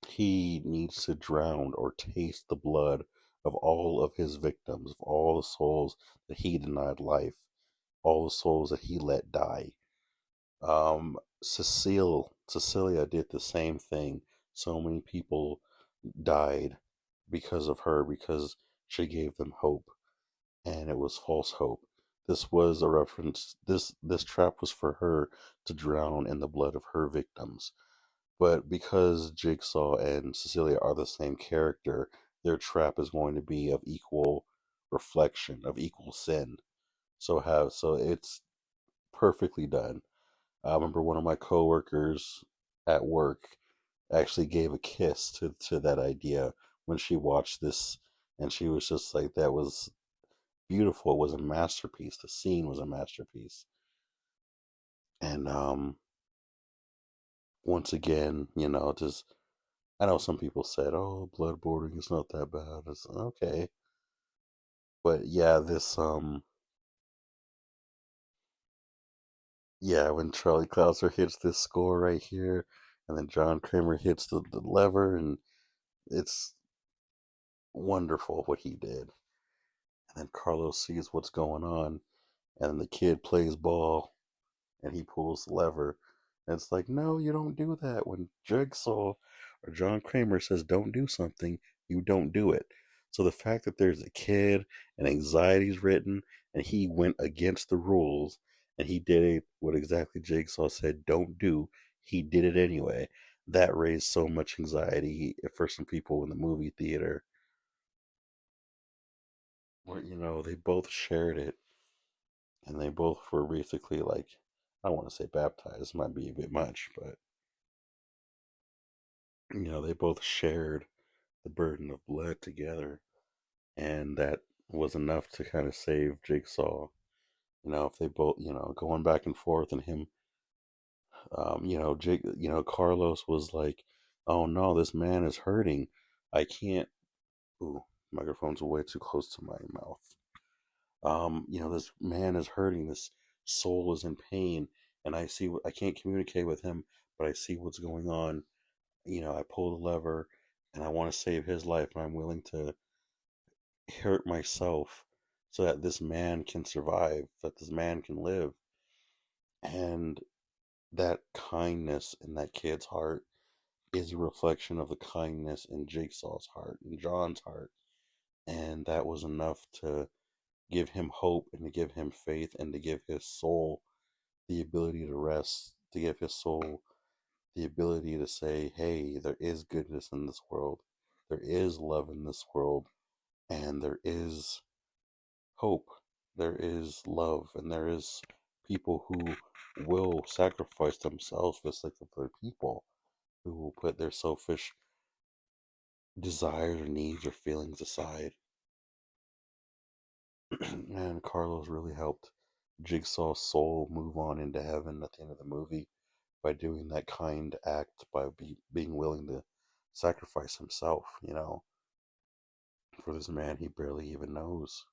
he needs to drown or taste the blood of all of his victims, of all the souls that he denied life, all the souls that he let die. Cecilia did the same thing. So many people died because of her, because she gave them hope, and it was false hope. This was a reference. This trap was for her to drown in the blood of her victims. But because Jigsaw and Cecilia are the same character, their trap is going to be of equal reflection, of equal sin. So it's perfectly done. I remember one of my coworkers at work actually gave a kiss to that idea when she watched this, and she was just like, that was beautiful. It was a masterpiece. The scene was a masterpiece. And once again, just I know some people said, "Oh, bloodboarding is not that bad." It's okay, but yeah, yeah, when Charlie Clouser hits this score right here, and then John Kramer hits the lever, and it's wonderful what he did. And then Carlos sees what's going on, and then the kid plays ball, and he pulls the lever. And it's like, no, you don't do that. When Jigsaw or John Kramer says don't do something, you don't do it. So the fact that there's a kid and anxiety's written, and he went against the rules, and he did what exactly Jigsaw said don't do, he did it anyway. That raised so much anxiety for some people in the movie theater, where they both shared it, and they both were basically like, I don't want to say baptized, might be a bit much, but they both shared the burden of blood together, and that was enough to kind of save Jigsaw. If they both, going back and forth, and him, Carlos was like, "Oh no, this man is hurting. I can't." Ooh, microphone's way too close to my mouth. This man is hurting. This soul is in pain, and I can't communicate with him, but I see what's going on. I pull the lever and I want to save his life, and I'm willing to hurt myself so that this man can survive, that this man can live. And that kindness in that kid's heart is a reflection of the kindness in Jigsaw's heart, in John's heart. And that was enough to give him hope and to give him faith and to give his soul the ability to rest, to give his soul the ability to say, hey, there is goodness in this world, there is love in this world, and there is hope, there is love, and there is people who will sacrifice themselves for the sake of other people, who will put their selfish desires or needs or feelings aside. And Carlos really helped Jigsaw's soul move on into heaven at the end of the movie by doing that kind act, by being willing to sacrifice himself, for this man he barely even knows.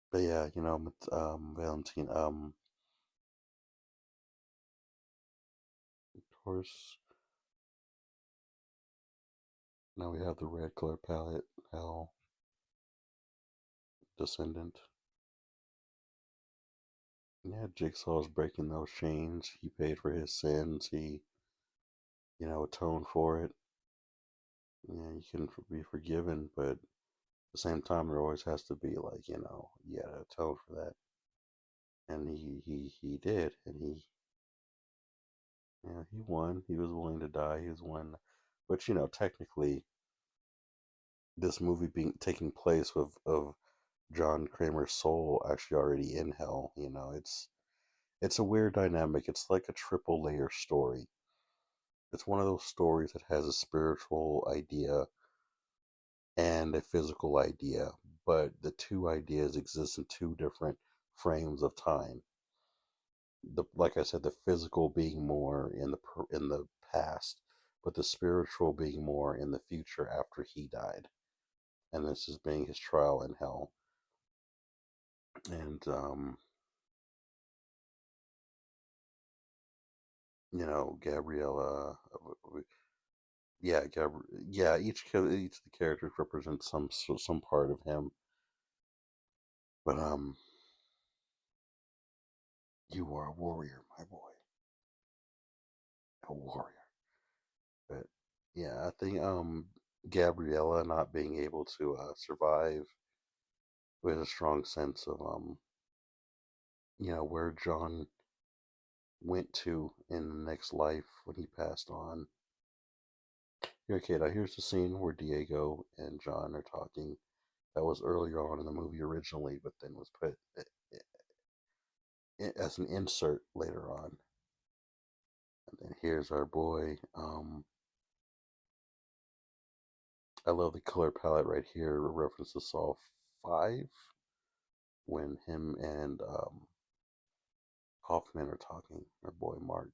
But yeah, Valentine, of course, now we have the red color palette, Hell, Descendant. Yeah, Jigsaw's breaking those chains. He paid for his sins. He, atoned for it. Yeah, you can be forgiven, but at the same time, there always has to be like, you gotta atone for that. And he did, and Yeah, he won. He was willing to die. He was one, but technically, this movie being taking place with of John Kramer's soul actually already in hell. It's a weird dynamic. It's like a triple layer story. It's one of those stories that has a spiritual idea and a physical idea, but the two ideas exist in two different frames of time. Like I said, the physical being more in the past, but the spiritual being more in the future after he died. And this is being his trial in hell. And Gabriella, yeah, each of the characters represents some part of him. But you are a warrior, my boy, a warrior. But yeah, I think Gabriella not being able to survive with a strong sense of where John went to in the next life when he passed on. Okay, now here's the scene where Diego and John are talking. That was earlier on in the movie originally, but then was put as an insert later on. And then here's our boy. I love the color palette right here. References Saw 5 when him and Hoffman are talking. Our boy Mark.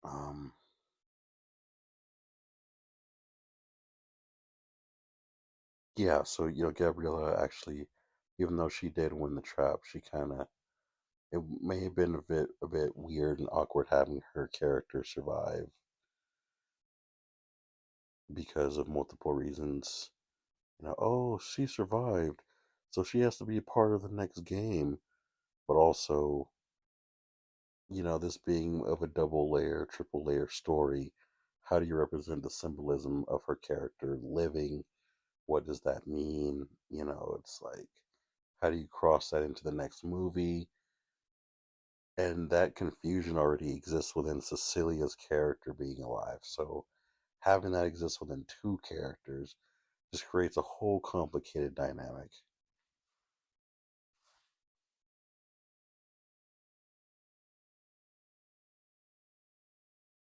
Um, yeah, so Gabriella actually, even though she did win the trap, she kind of it may have been a bit weird and awkward having her character survive because of multiple reasons. Oh, she survived, so she has to be a part of the next game. But also, this being of a double layer, triple layer story, how do you represent the symbolism of her character living? What does that mean? It's like, how do you cross that into the next movie? And that confusion already exists within Cecilia's character being alive. So having that exist within two characters just creates a whole complicated dynamic.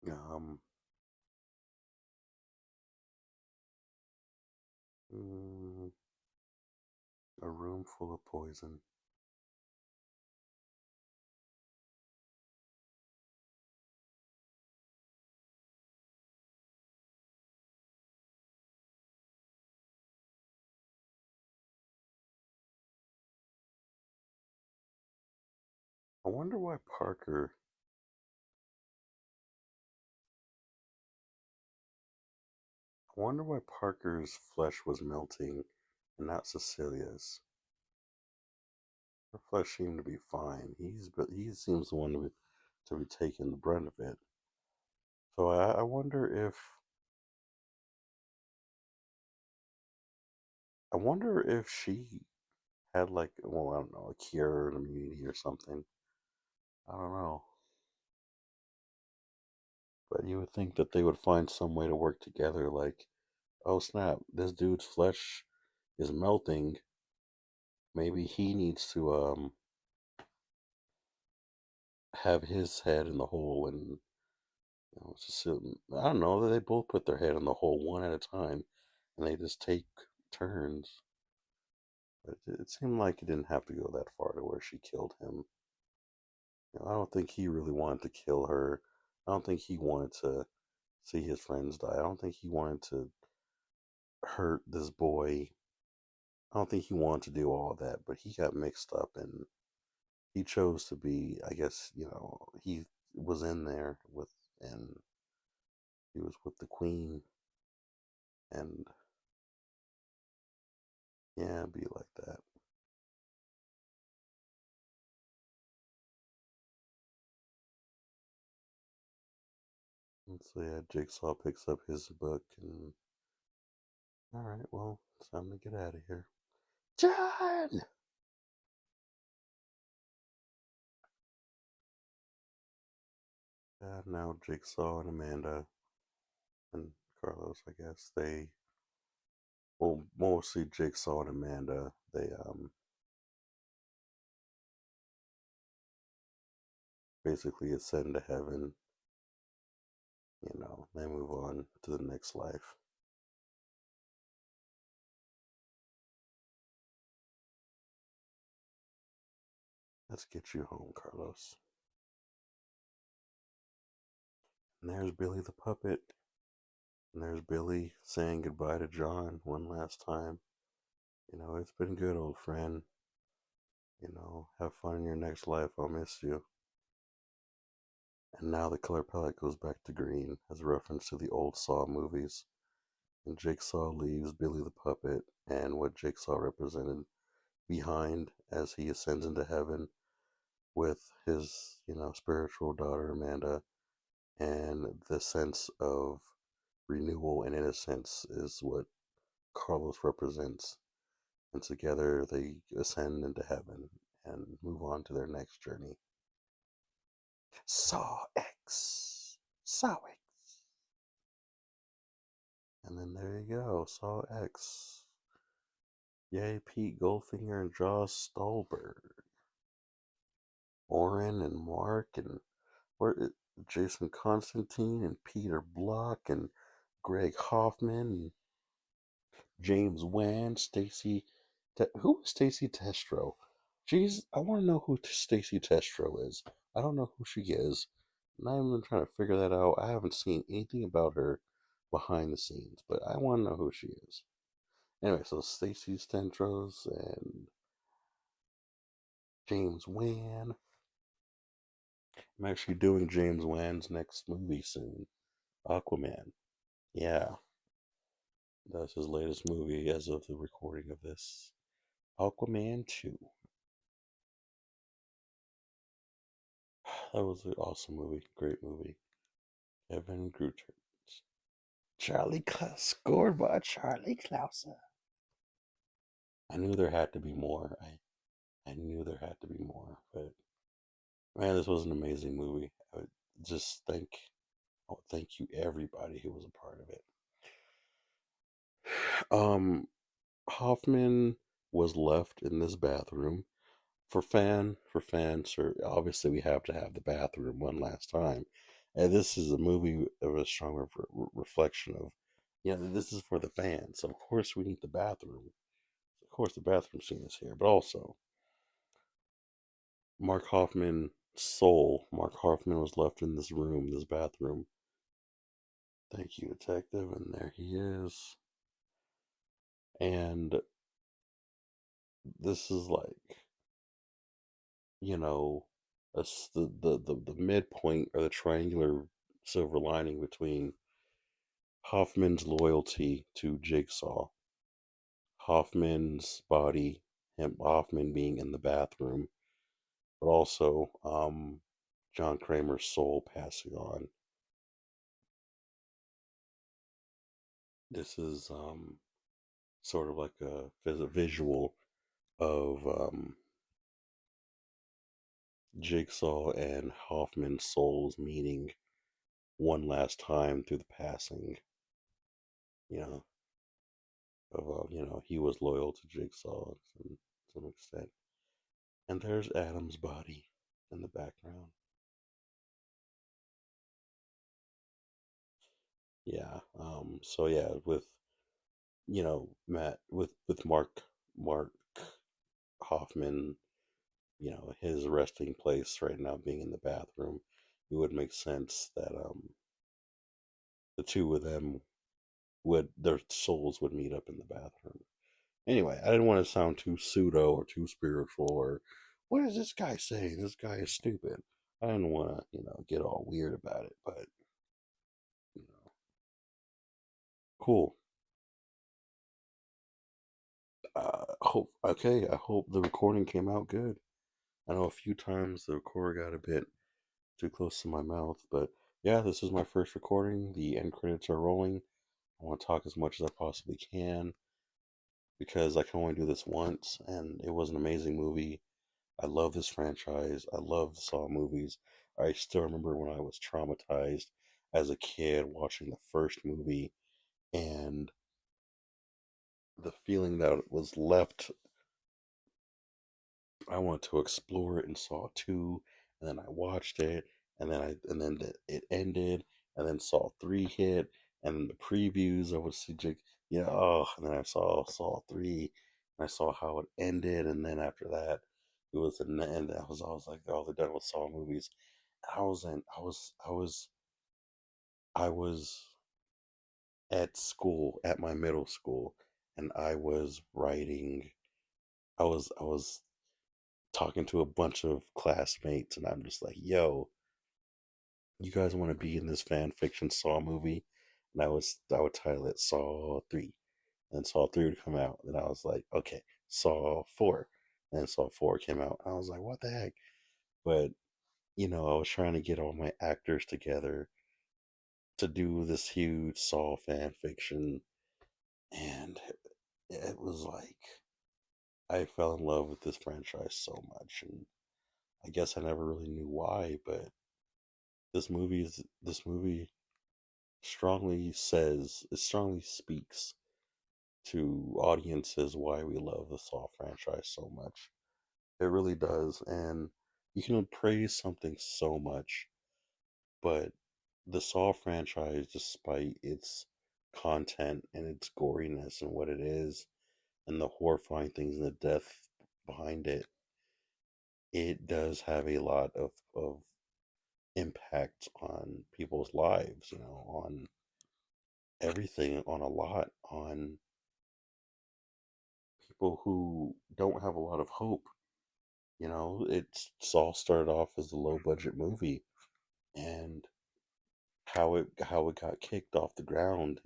Um, mm, a room full of poison. I wonder why Parker. I wonder why Parker's flesh was melting and not Cecilia's. Her flesh seemed to be fine. But he seems the one to be taking the brunt of it. So I wonder if she had like, well, I don't know, a cure, an immunity or something. I don't know. But you would think that they would find some way to work together, like, oh snap, this dude's flesh is melting. Maybe he needs to have his head in the hole, and it's just I don't know. They both put their head in the hole one at a time, and they just take turns. But it seemed like it didn't have to go that far to where she killed him. I don't think he really wanted to kill her. I don't think he wanted to see his friends die. I don't think he wanted to hurt this boy. I don't think he wanted to do all of that, but he got mixed up and he chose to be, I guess, he was in there and he was with the queen, and yeah, be like that. And so yeah, Jigsaw picks up his book and all right, well, it's time to get out of here. John! And now Jigsaw and Amanda and Carlos, I guess well, mostly Jigsaw and Amanda, they basically ascend to heaven. They move on to the next life. Let's get you home, Carlos. And there's Billy the puppet. And there's Billy saying goodbye to John one last time. It's been good, old friend. Have fun in your next life. I'll miss you. And now the color palette goes back to green as a reference to the old Saw movies. And Jigsaw leaves Billy the puppet and what Jigsaw represented behind as he ascends into heaven with his, spiritual daughter Amanda. And the sense of renewal and innocence is what Carlos represents. And together they ascend into heaven and move on to their next journey. Saw X. Saw X. And then there you go, Saw X. Yay, Pete Goldfinger and Josh Stolberg. Oren and Mark and where Jason Constantine and Peter Block and Greg Hoffman and James Wan, Stacy. Who is Stacy Testro? Jeez, I want to know who Stacy Testro is. I don't know who she is. And I'm even trying to figure that out. I haven't seen anything about her behind the scenes, but I want to know who she is. Anyway, so Stacy Testros and James Wan. I'm actually doing James Wan's next movie soon, Aquaman. Yeah, that's his latest movie as of the recording of this. Aquaman 2. That was an awesome movie. Great movie. Evan Gruters. Scored by Charlie Clauser. I knew there had to be more. I knew there had to be more. But man, this was an amazing movie. I would just thank you everybody who was a part of it. Hoffman was left in this bathroom for fans. Or obviously, we have to have the bathroom one last time. And this is a movie of a strong reflection of, this is for the fans. So of course we need the bathroom. Of course, the bathroom scene is here, but also Mark Hoffman's soul. Mark Hoffman was left in this room, this bathroom. Thank you, detective. And there he is. And this is like, you know, the midpoint or the triangular silver lining between Hoffman's loyalty to Jigsaw, Hoffman's body, him Hoffman being in the bathroom, but also John Kramer's soul passing on. This is sort of like a visual of Jigsaw and Hoffman's souls meeting one last time through the passing, you know, he was loyal to Jigsaw to some extent. And there's Adam's body in the background. Yeah. So yeah, with Matt with Mark Hoffman, his resting place right now being in the bathroom, it would make sense that the two of them would their souls would meet up in the bathroom. Anyway, I didn't want to sound too pseudo or too spiritual or what is this guy saying? This guy is stupid. I didn't want to, get all weird about it, but you know, cool. Hope okay. I hope the recording came out good. I know a few times the recorder got a bit too close to my mouth, but yeah, this is my first recording. The end credits are rolling. I want to talk as much as I possibly can because I can only do this once, and it was an amazing movie. I love this franchise. I love the Saw movies. I still remember when I was traumatized as a kid watching the first movie and the feeling that was left. I wanted to explore it and saw two, and then I watched it, and then it ended, and then saw three hit, and the previews I would see, yeah, oh, and then I saw three, and I saw how it ended, and then after that, it was an end. I was like, oh, they're done with Saw movies. I was at school at my middle school, and I was writing. I was talking to a bunch of classmates, and I'm just like, yo, you guys want to be in this fan fiction Saw movie? And I would title it Saw 3. And Saw 3 would come out. And I was like, okay, Saw 4. And Saw 4 came out. I was like, what the heck? But, I was trying to get all my actors together to do this huge Saw fan fiction. And it was like, I fell in love with this franchise so much. And I guess I never really knew why, but this movie it strongly speaks to audiences why we love the Saw franchise so much. It really does. And you can praise something so much, but the Saw franchise, despite its content and its goriness and what it is, and the horrifying things and the death behind it, it does have a lot of impact on people's lives, on everything, on a lot, on people who don't have a lot of hope. It's all started off as a low budget movie, and how it got kicked off the ground.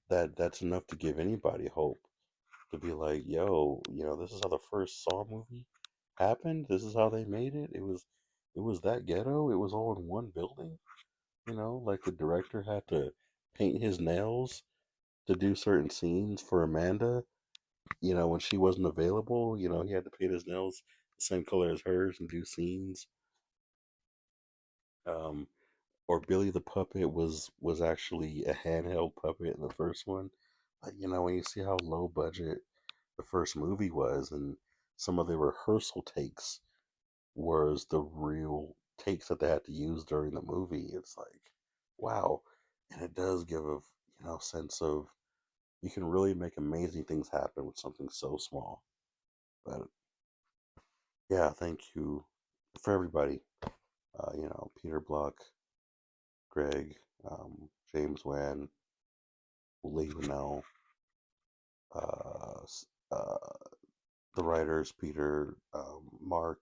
That's enough to give anybody hope to be like, yo, this is how the first Saw movie happened. This is how they made it. It was that ghetto. It was all in one building. Like the director had to paint his nails to do certain scenes for Amanda, when she wasn't available, he had to paint his nails the same color as hers and do scenes. Um, or Billy the Puppet was actually a handheld puppet in the first one. But when you see how low budget the first movie was, and some of the rehearsal takes was the real takes that they had to use during the movie, it's like, wow. And it does give a sense of you can really make amazing things happen with something so small. But yeah, thank you for everybody. Peter Block, Greg, James Wan, Lee Winnell, uh, uh, the writers, Peter, Mark,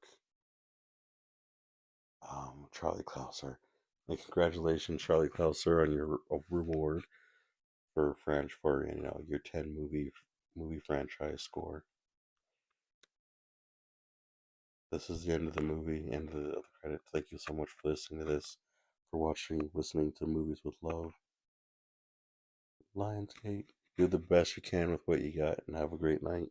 Charlie Clouser. And congratulations, Charlie Clouser, on your reward for French for your 10 movie franchise score. This is the end of the movie, end of the credits. Thank you so much for listening to this, for listening to Movies with Love. Lionsgate, do the best you can with what you got, and have a great night.